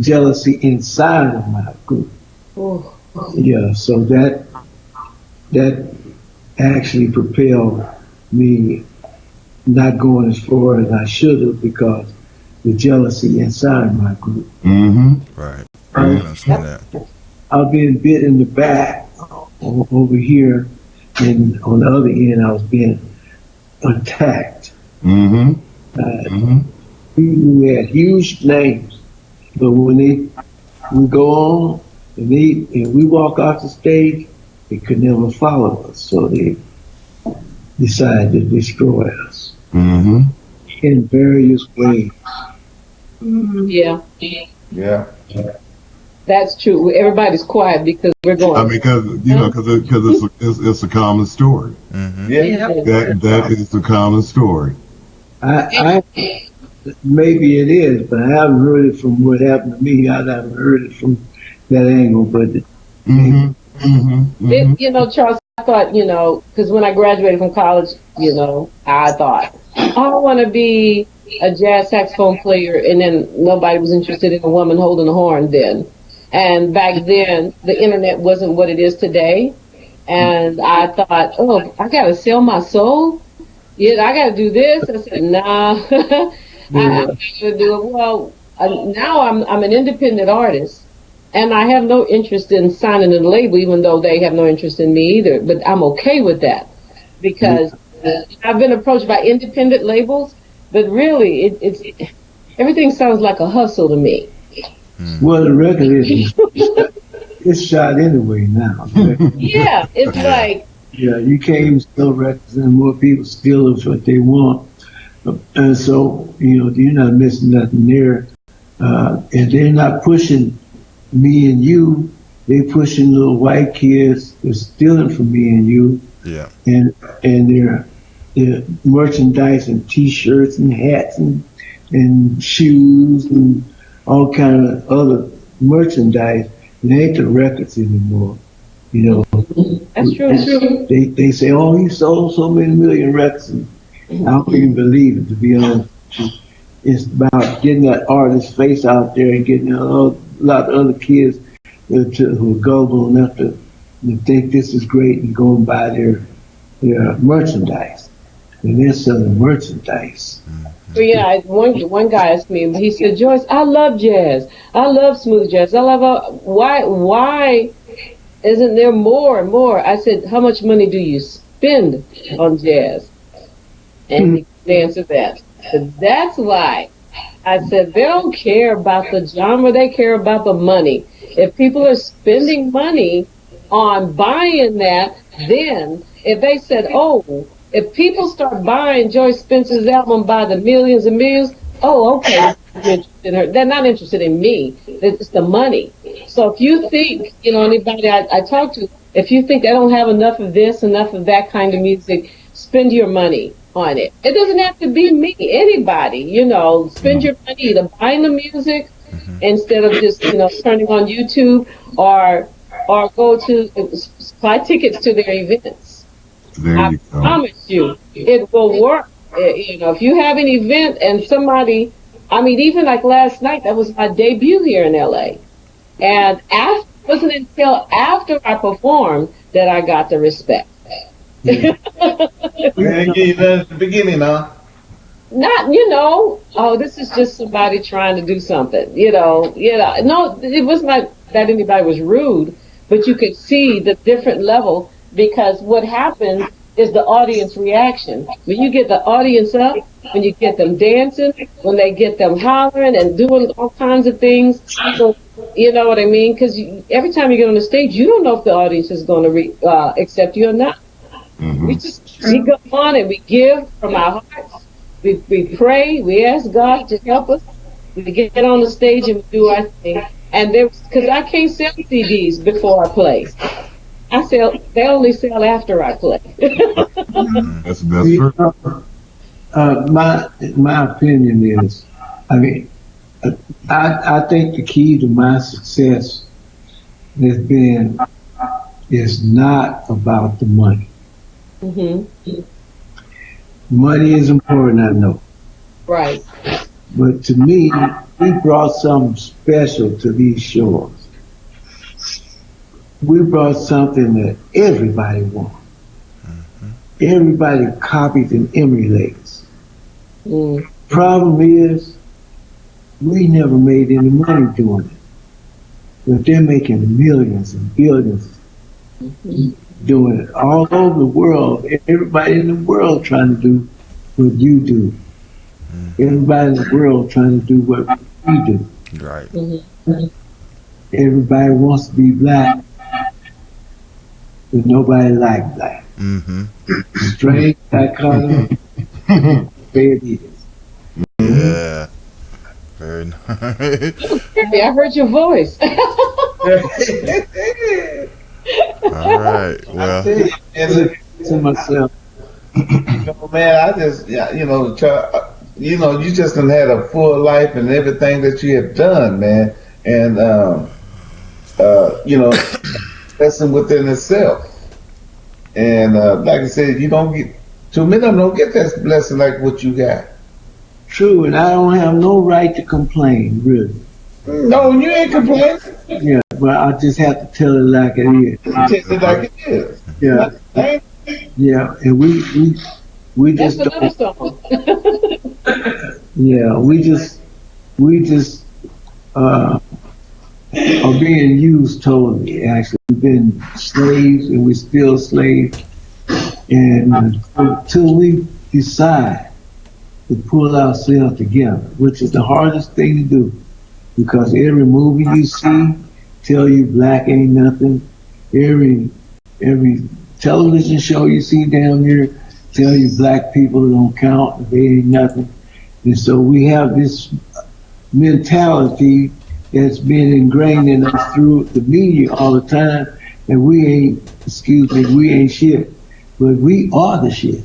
jealousy inside of my group. Oh. Yeah, so that actually propelled me not going as far as I should have because the jealousy inside my group. Mm-hmm. Right. I understand that. I was being bit in the back over here, and on the other end, I was being attacked. Mm-hmm. People who had huge names, but when we go on and we walk off the stage, they could never follow us, so they decided to destroy us in various ways. Yeah. Yeah. That's true. Everybody's quiet because we're going. I mean, because it's a common story. Yeah. That is the common story. I maybe it is, but I haven't heard it from what happened to me. I haven't heard it from that angle, but You know, Charles, I thought, because when I graduated from college, I thought, I want to be a jazz saxophone player, and then nobody was interested in a woman holding a horn then. And back then, the internet wasn't what it is today. And I thought, oh, I got to sell my soul? Yeah, I got to do this? I said, nah, I got to do it. Well, now I'm an independent artist, and I have no interest in signing a label, even though they have no interest in me either. But I'm okay with that because I've been approached by independent labels, but really, it's everything sounds like a hustle to me. Well, the record is it's shot anyway now. Yeah, it's like you can't even steal records anymore. People steal what they want, and so you're not missing nothing there. And they're not pushing me and you. They're pushing little white kids. They're stealing from me and you. Yeah. And they're merchandise and T-shirts and hats and shoes and all kind of other merchandise. It ain't the records anymore. That's true. They say, oh, he sold so many million records. And I don't even believe it, to be honest. It's about getting that artist's face out there and getting a lot of other kids who are gullible enough to think this is great and go and buy their merchandise. And they're selling merchandise. But yeah, one guy asked me, he said, Joyce, I love jazz. I love smooth jazz. I love why isn't there more and more? I said, how much money do you spend on jazz? And he answered that. That's why. I said, they don't care about the genre, they care about the money. If people are spending money on buying that, then if they said, oh, if people start buying Joyce Spencer's album by the millions and millions, oh, okay, they're not interested in me. It's the money. So if you think, anybody I talk to, if you think I don't have enough of this, enough of that kind of music, spend your money on it. It doesn't have to be me, anybody, spend your money either buying the music instead of just, turning on YouTube or go to buy tickets to their events. I promise you, it will work. If you have an event and somebody, even like last night, that was my debut here in LA. And it wasn't until after I performed that I got the respect. We didn't give you that at the beginning, huh? Not, oh, this is just somebody trying to do something, No, it was not that anybody was rude, but you could see the different level. Because what happens is the audience reaction. When you get the audience up, when you get them dancing, when they get them hollering and doing all kinds of things, so, you know what I mean? Because every time you get on the stage, you don't know if the audience is going to accept you or not. We go on and we give from our hearts. We pray, we ask God to help us, We get on the stage and we do our thing. And because I can't sell CDs before I play. They only sell after I play. That's true. My opinion is, I mean, I think the key to my success is not about the money. Mm-hmm. Money is important, I know. Right. But to me, we brought something special to these shores. We brought something that everybody wants. Mm-hmm. Everybody copies and emulates. Mm. Problem is, we never made any money doing it. But they're making millions and billions doing it all over the world. Everybody in the world trying to do what you do. Everybody in the world trying to do what we do. Right. Mm-hmm. Everybody wants to be black, but nobody like black. Mm-hmm. Strange dichotomy. There it is. Yeah. Very nice. Hey, I heard your voice. All right. Well, to myself, man, I just, you just done had a full life and everything that you have done, man, and lesson within itself. And like I said, you don't get too many of them don't get that blessing like what you got. True, and I don't have no right to complain, really. No, you ain't complaining. Yeah, but I just have to tell it like it is. Tell it like it is. Yeah. Yeah, and we just don't. Yeah, we just are being used totally. Actually, we've been slaves, and we're still slaves. And until we decide to pull ourselves together, which is the hardest thing to do, because every movie you see tell you black ain't nothing. Every television show you see down there tell you black people don't count, they ain't nothing. And so we have this mentality that's been ingrained in us through the media all the time, and we ain't shit, but we are the shit.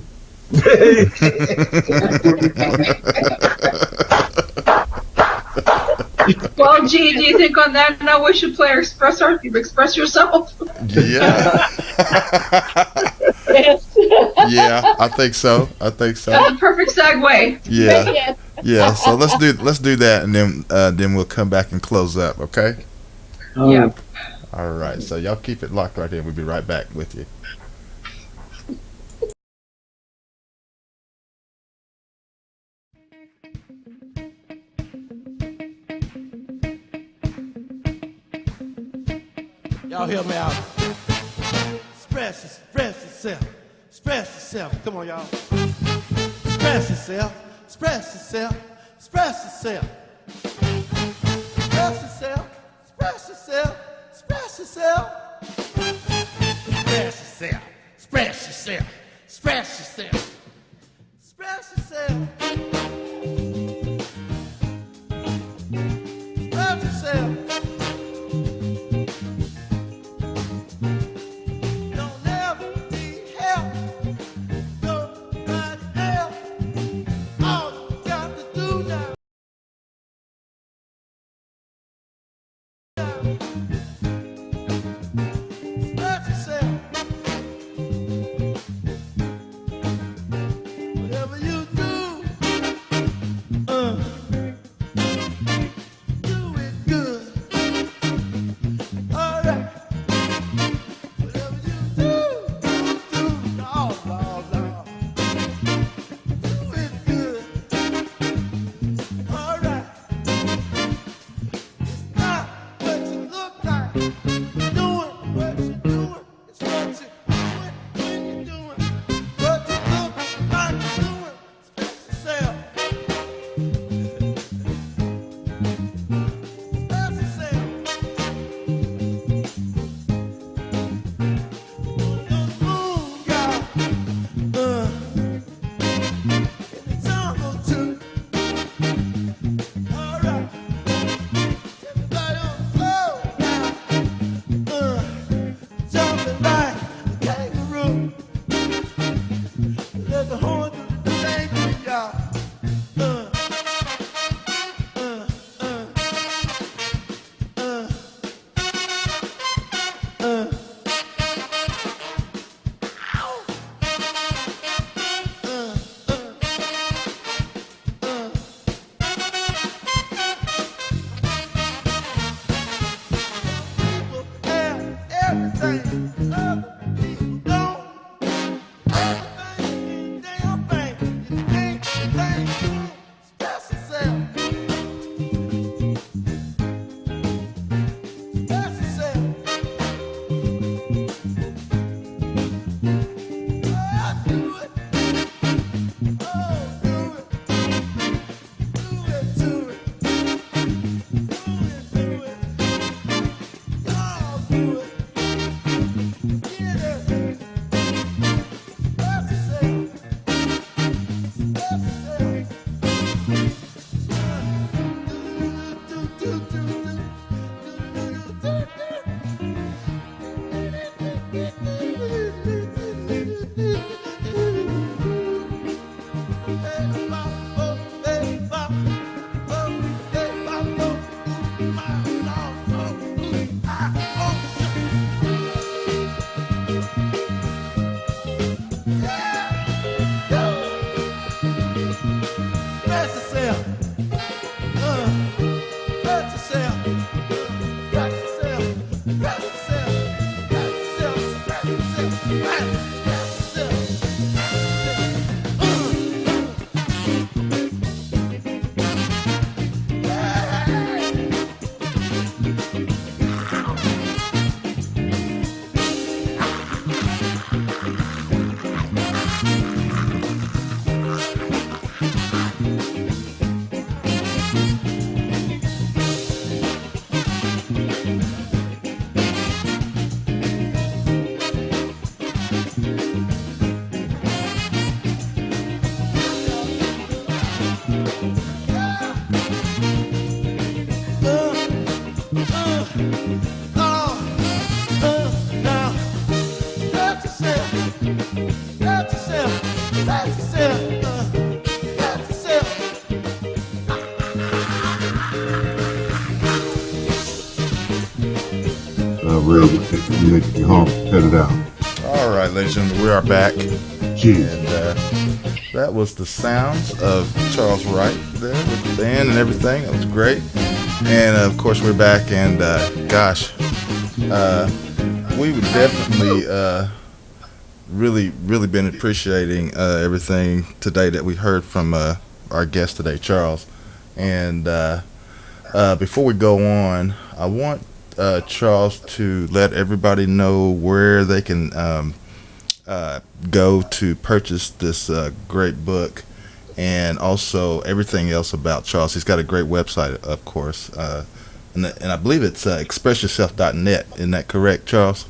Well, G, do you think on that note we should play Express Yourself? Yeah. Yes. Yeah, I think so. That's a perfect segue. Yeah. Yeah. So let's do that, and then we'll come back and close up. Okay. Yeah. All right. So y'all keep it locked right here. We'll be right back with you. Y'all hear me out. Express yourself. Express yourself. Come on, y'all. Express yourself. Express yourself. Express yourself. Express yourself. Express yourself. Express yourself. Express yourself. Express yourself. Express yourself. Express yourself. Express yourself. Cut it out. All right, ladies and gentlemen, we are back. Jeez. And that was the sounds of Charles Wright there with the band and everything. That was great. And of course, we're back. And we would definitely really been appreciating everything today that we heard from our guest today, Charles. And before we go on, I want Charles to let everybody know where they can go to purchase this great book, and also everything else about Charles. He's got a great website, of course, and I believe it's expressyourself.net. Isn't that correct, Charles?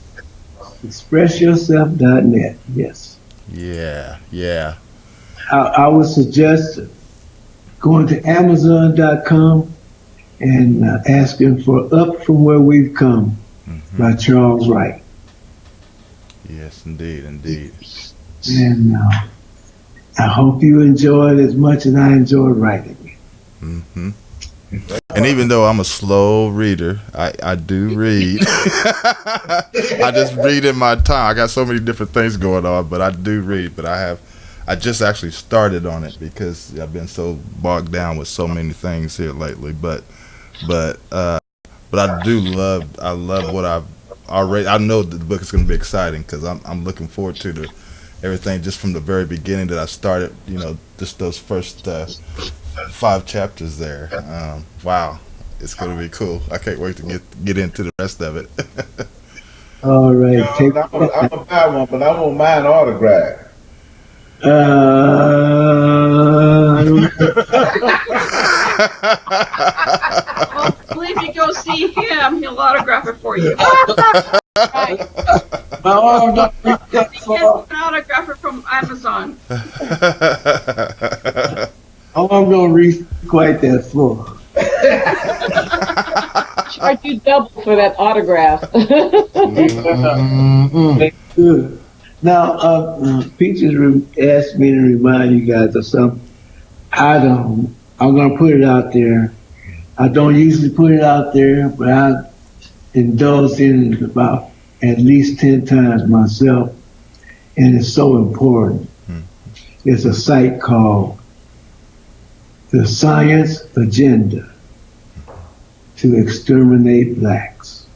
Expressyourself.net, yes. Yeah. I would suggest going to Amazon.com and asking for Up From Where We've Come by Charles Wright. Yes, indeed. And I hope you enjoy it as much as I enjoyed writing it. And even though I'm a slow reader, I do read. I just read in my time. I got so many different things going on, but I do read. But I just actually started on it because I've been so bogged down with so many things here lately. But I do love. I love what I've already. I know that the book is going to be exciting because I'm looking forward to everything just from the very beginning that I started. You know, just those first 5 chapters there. Wow, it's going to be cool. I can't wait to get into the rest of it. All right, I'm gonna buy one, but I won't mind autograph. Well, believe you go see him, he'll autograph it for you. Right. You can autograph it from Amazon. I'm going to reach quite that far. Charge you double for that autograph. Good. Now, Peaches asked me to remind you guys of something. I'm going to put it out there. I don't usually put it out there, but I indulged in it about at least 10 times myself, and it's so important. It's a site called The Science Agenda to Exterminate Blacks.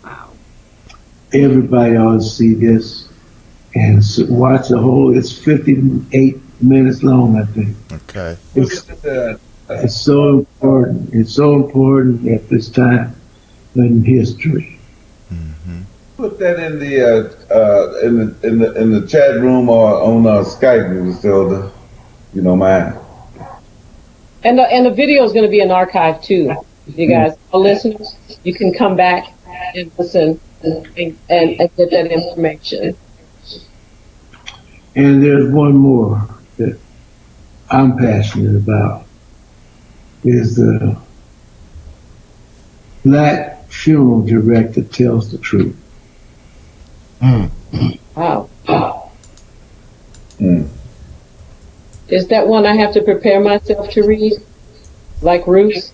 Wow. everybody ought to see this and watch the whole. It's 58 minutes long, I think. Okay. It's so important. It's so important at this time in history. Put that in the chat room or on Skype, Griselda. You know, mind. And the video is going to be an archive too. You guys, our listeners, you can come back and listen and get that information. And there's one more that I'm passionate about. Is the Black funeral director tells the truth. Wow. Is that one I have to prepare myself to read? Like Roots?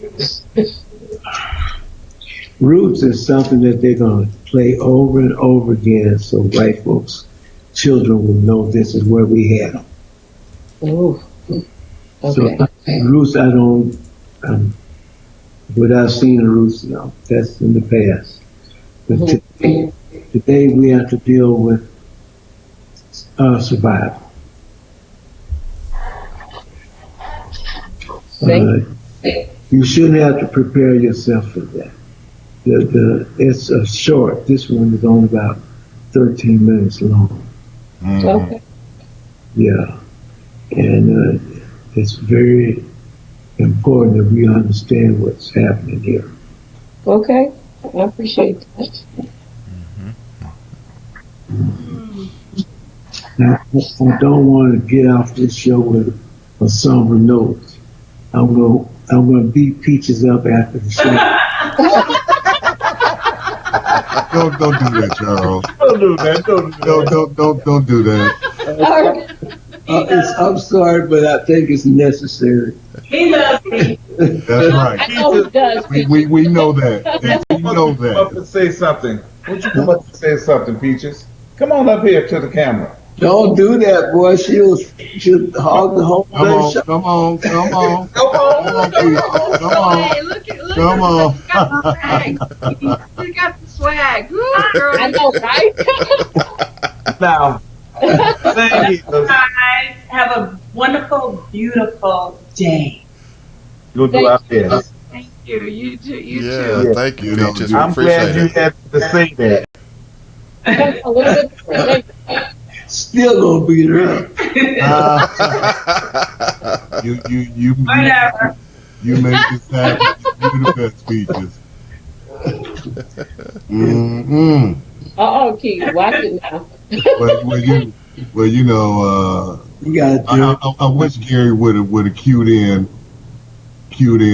Roots is something that they're going to play over and over again so white folks, children will know this is where we had them. Ooh. Okay. So Roots, I don't, without seeing the Roots, no, that's in the past. But today we have to deal with survival. You shouldn't have to prepare yourself for that. It's a short. This one is only about 13 minutes long. Okay. Yeah, and it's very important that we understand what's happening here. Okay, I appreciate that. Now, I don't want to get off this show with a somber note. I'm gonna beat Peaches up after the show. Don't do that, Charles. Don't do that. Don't do that. I'm sorry, but I think it's necessary. He loves me. That's right. I know he does. We know that. We know Come up that. and say something. Won't you come up and say something, Peaches? Come on up here to the camera. Don't do that, boy. She'll hog the whole thing. Come on. Come on. Hey, look at Come on. You got the swag. Woo, girl. I know, right? Now, thank you. Guys, have a wonderful, beautiful day. You'll do our best. Thank you. You too. You Yeah, too. thank you, Peaches. I'm glad you had to say that. A little bit different. Still gonna beat her up. You Whatever. You make this happen. You the best, Peaches. Keith, watch it now. Well, you know, You gotta I wish Gary would have cued in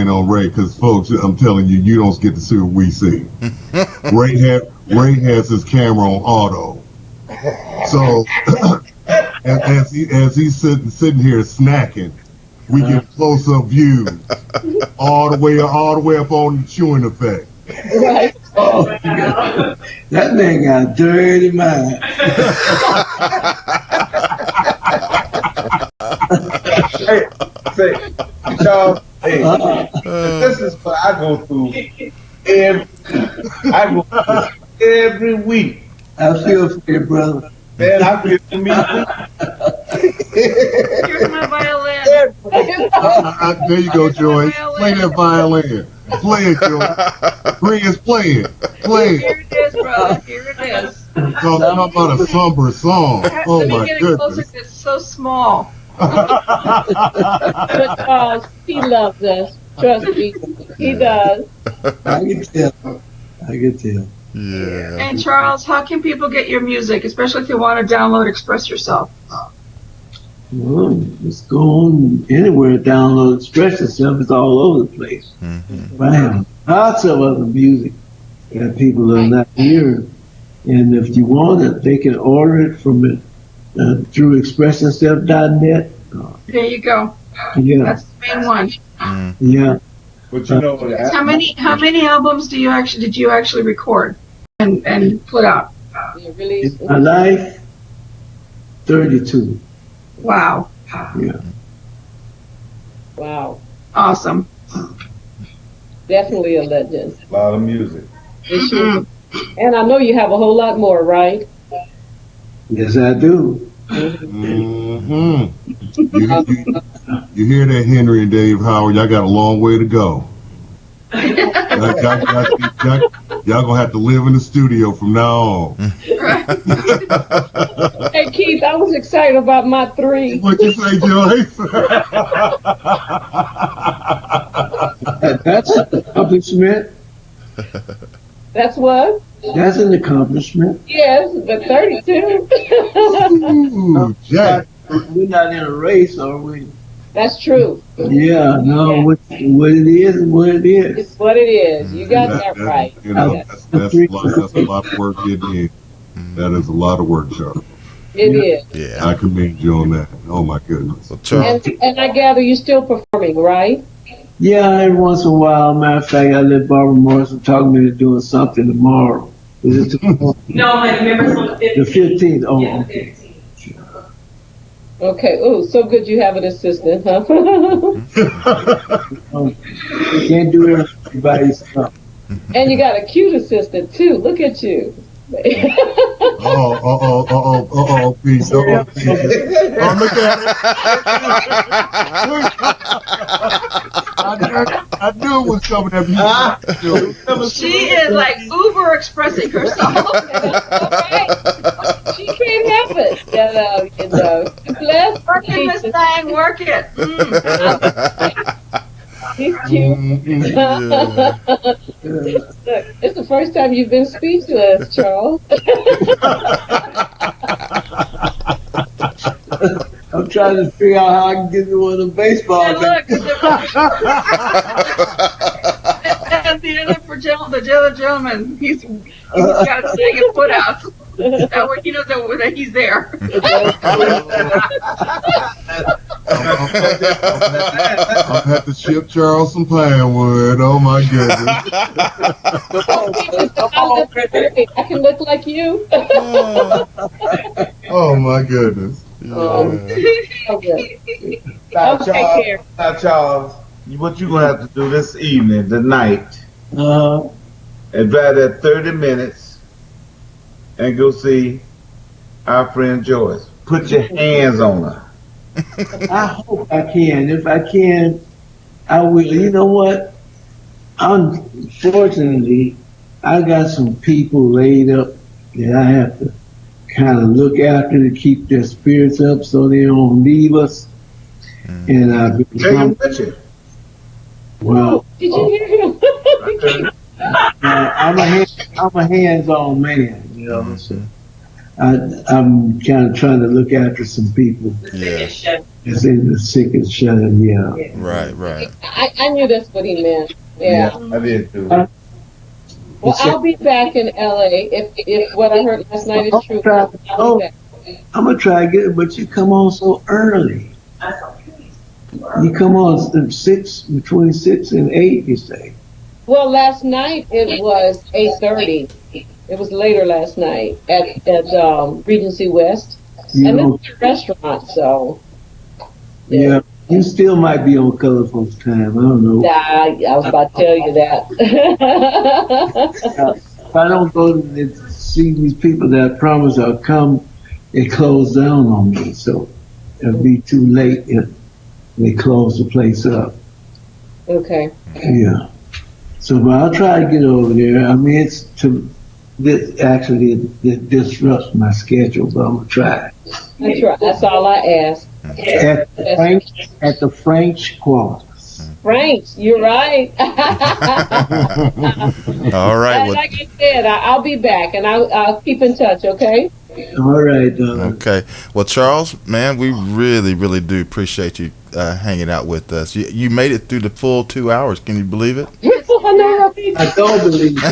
on Ray, because folks, I'm telling you, you don't get to see what we see. Ray has his camera on auto, so as he's sitting here snacking, we get close up views all the way up on the chewing effect. Right. Oh, that man got a dirty mind. Hey, Charles, this is what I go through every week. I feel for you, brother. Man, I feel for me. Here's my violin. There you go, Joyce. Play that violin. Play it, Joyce. Play it. Here it is, brother. Here it is. Talking about a somber song. Oh Let me my get it closer. goodness. It's so small. But he loves us. Trust me, he does. I can tell. Yeah. And Charles, how can people get your music, especially if they want to download Express Yourself? Well, just go on anywhere, download, Express Yourself. It's all over the place. Right. Lots of other music that people are not hearing. And if you want it, they can order it from through expressyourself.net. There you go. Yeah. That's the main one. Yeah. But you know, How many albums did you actually record and put out? In my life, 32. Wow. Yeah. Wow. Awesome. Definitely a legend. a lot of music. It sure And I know you have a whole lot more, right? Yes, I do. Mm-hmm. You hear that, Henry and Dave Howard? Y'all got a long way to go. Y'all gonna have to live in the studio from now on. Hey Keith, I was excited about my 3. What you say, Joyce? That's an accomplishment. That's what? That's an accomplishment. Yes, but 32. Ooh, Jack. We're not in a race, are we? That's true. Yeah, no, Yeah. what it is is what it is. It's what it is. You got that right. You know, that's a lot of work getting in. That is a lot of work, Charles. It is. Yeah. I commend you on that. Oh my goodness. Well, Charles, And I gather you're still performing, right? Yeah, every once in a while. Matter of fact, I let Barbara Morrison talk me into doing something tomorrow. Is it tomorrow? No, honey, remember it's on the 15th. The 15th. Oh, Yeah, okay. 15th. Okay. Oh, so good you have an assistant, huh? You can't do everybody's stuff. And you got a cute assistant too. Look at you. Peace. Peace. Oh, look at it. I knew it was coming at me. She is like uber expressing herself. She can't help it. Bless Work it, Miss Thang, work it. He's cute. Look, it's the first time you've been speechless, Charles. I'm trying to figure out how I can get you one of the baseball And look, at the end for the other gentleman, he's got his second foot out. That way he knows that he's there. I'll have to ship Charles some pine wood. Oh my goodness. I can look like you. Oh my goodness. Okay. Now, Charles, what you gonna have to do this evening, tonight, and drive that 30 minutes and go see our friend Joyce. Put your hands on her. I hope I can. If I can, I will. You know what? Unfortunately, I got some people laid up that I have to kind of look after to keep their spirits up so they don't leave us. And I've been well. Did you hear him? I'm a hands-on man, you know. So I'm kind of trying to look after some people. Yeah. It's in the sick and shut-in, yeah. Right. I knew that's what he meant. Yeah. I did too. Well, I'll be back in LA if what I heard last night is true. I'll be back. I'm gonna try to get it, but you come on so early. You come on between 6 and 8, you say. Well, last night it was 8:30. It was later last night at Regency West, and it's a restaurant, so. Yeah, you still might be on Colorful Time. I don't know. I was about to tell you that. If I don't go to see these people that I promise I'll come, they close down on me, so it'll be too late if they close the place up. Okay. Yeah. So, but I'll try to get over there. I mean, it disrupts my schedule, but I'm gonna try. That's right. That's all I ask. At the French Quarters. French, you're right. All right. And like I said, I'll be back, and I'll keep in touch. Okay. All right. Okay. Well, Charles, man, we really, really do appreciate you hanging out with us. You made it through the full 2 hours. Can you believe it? Yes, I know. I don't believe it.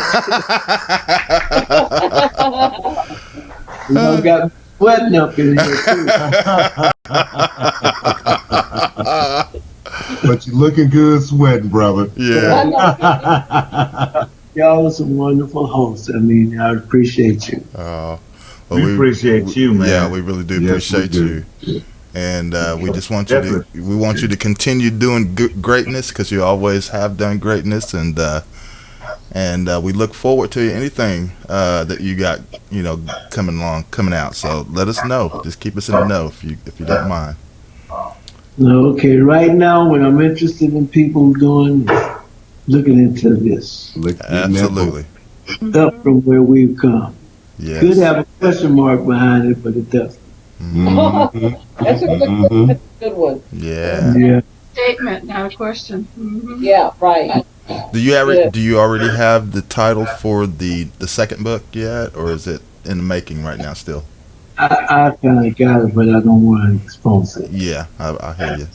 You got sweating up in here too. But you're looking good sweating, brother. Yeah. Y'all are some wonderful hosts. I mean, I appreciate you. Well, we appreciate you, man. Yeah, we really do appreciate you. And we just want you to continue doing greatness, because you always have done greatness, and And we look forward to anything that you got, coming out. So let us know. Just keep us in the know if you don't mind. Okay, right now, what I'm interested in people doing is looking into this. Absolutely. Up from where we've come. Yes. Could have a question mark behind it, but it doesn't. That's a good one. Yeah. Statement, not a question. Mm-hmm. Yeah, right. Do you already have the title for the second book yet, or is it in the making right now still? I kind of got it, but I don't want to expose it. Yeah, I hear you.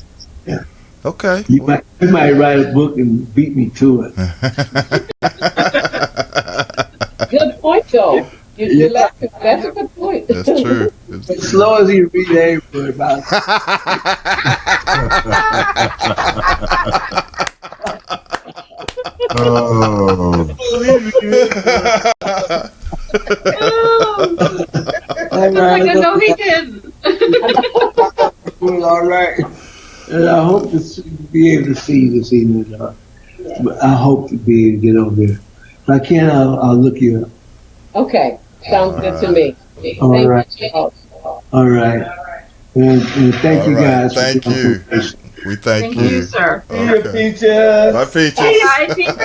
Yeah. Okay. You might write a book and beat me to it. Good point, though. That's a good point. That's true. As long as you read every word about it. I know he did. All right. And I hope to be able to see you this evening. I hope to be able to get over there. If I can, I'll look you up. Okay. Sounds good to me. All right. All right. And thank you guys. Thank you. We thank you. Thank you, sir. Okay. Peaches. Bye, Peaches. Hi, Peaches.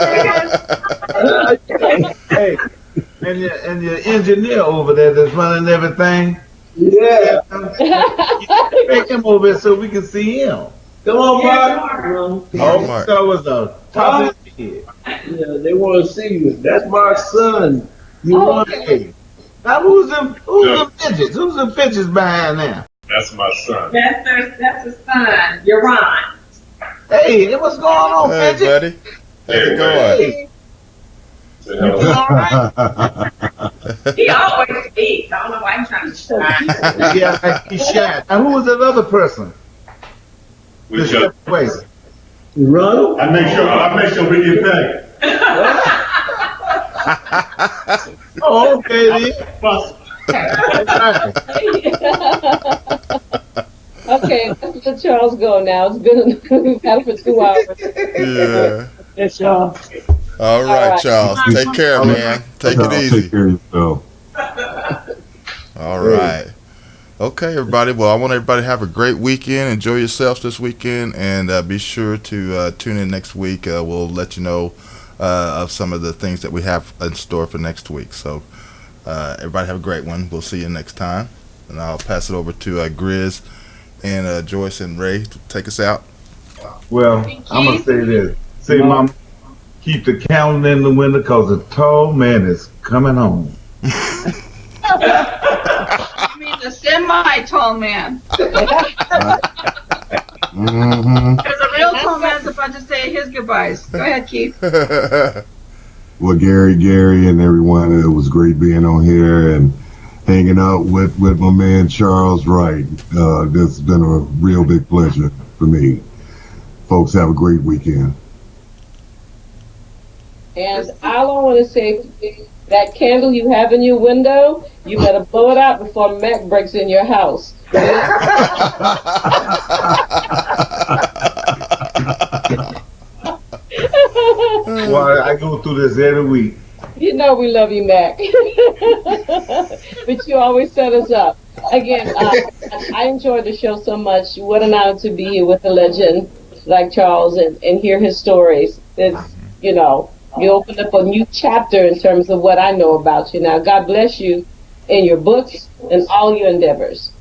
Hey, and your engineer over there that's running everything. Yeah. Take him over here so we can see him. Come on, Mark. Oh, that was the top of his head. Yeah, they want to see you. That's Mark's son. Okay. Now who's them bitches? Who's them bitches behind there? That's my son. That's his son. You're Ron. Hey, what's going on, Hey, bitch? buddy. How's it going? He always speaks. I don't know why he's trying to shine. Yeah, he's shy. Now who was that other person? We just Wait. Ronald? I make sure we get paid. Oh, okay then. Okay, let's let Charles go now. It's been we've had it for 2 hours. Yeah. Yes, y'all. All right, Charles. Take care, man. Take it easy. Take care of yourself. All right. Okay, everybody. Well, I want everybody to have a great weekend. Enjoy yourselves this weekend, and be sure to tune in next week. We'll let you know of some of the things that we have in store for next week. So, everybody have a great one. We'll see you next time. And I'll pass it over to Grizz and Joyce and Ray to take us out. Well, I'm going to say this. Say, Mom, keep the counting in the window because the tall man is coming home. You mean the semi-tall man? Mm-hmm. Because a real tall man's about to say his goodbyes. Go ahead, Keith. Well, Gary, and everyone, it was great being on here and hanging out with my man Charles Wright. This has been a real big pleasure for me. Folks, have a great weekend. And all I want to say, that candle you have in your window, you better blow it out before Mac breaks in your house. Well, I go through this every week. You know we love you, Mac. But you always set us up. Again, I enjoyed the show so much. What an honor to be here with a legend like Charles and hear his stories. It's, you opened up a new chapter in terms of what I know about you. Now, God bless you in your books and all your endeavors.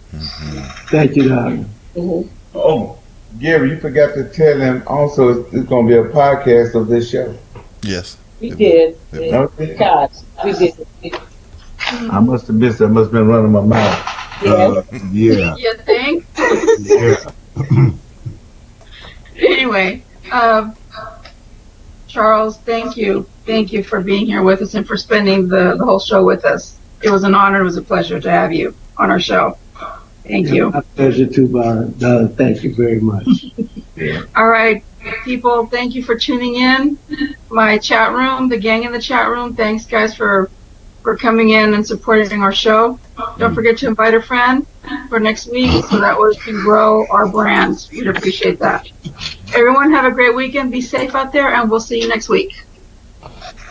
Thank you, darling. Mm-hmm. Oh, Gary, you forgot to tell him also it's going to be a podcast of this show. Yes. We did. Okay. God, we did. I must have missed it. I must have been running my mouth. Yeah. You think? Yeah. Anyway, Charles, thank you. Thank you for being here with us and for spending the whole show with us. It was an honor. It was a pleasure to have you on our show. Thank you. My pleasure too, darling. Thank you very much. All right, people, thank you for tuning in. My chat room, the gang in the chat room, thanks, guys, for coming in and supporting our show. Don't forget to invite a friend for next week so that we can grow our brands. We'd appreciate that. Everyone have a great weekend. Be safe out there, and we'll see you next week.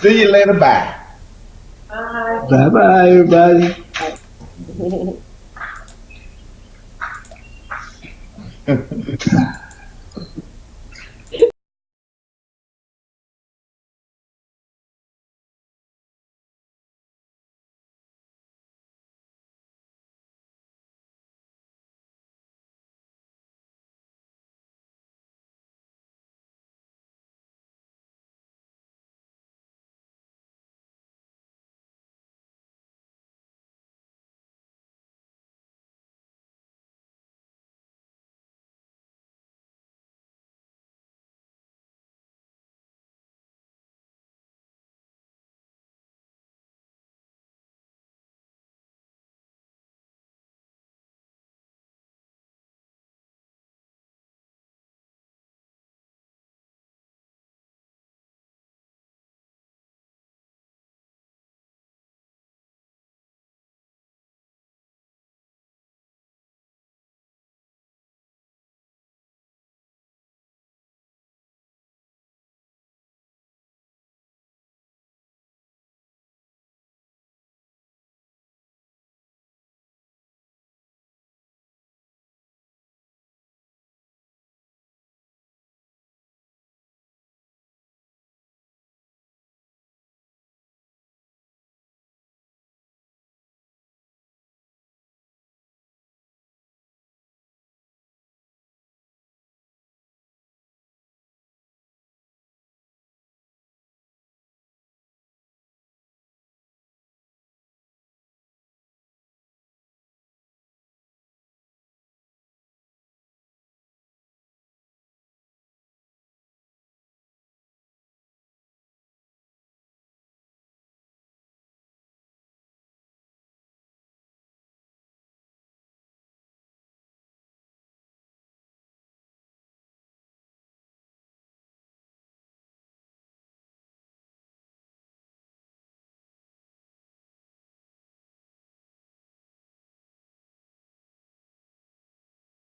See you later. Bye. Bye bye, everybody.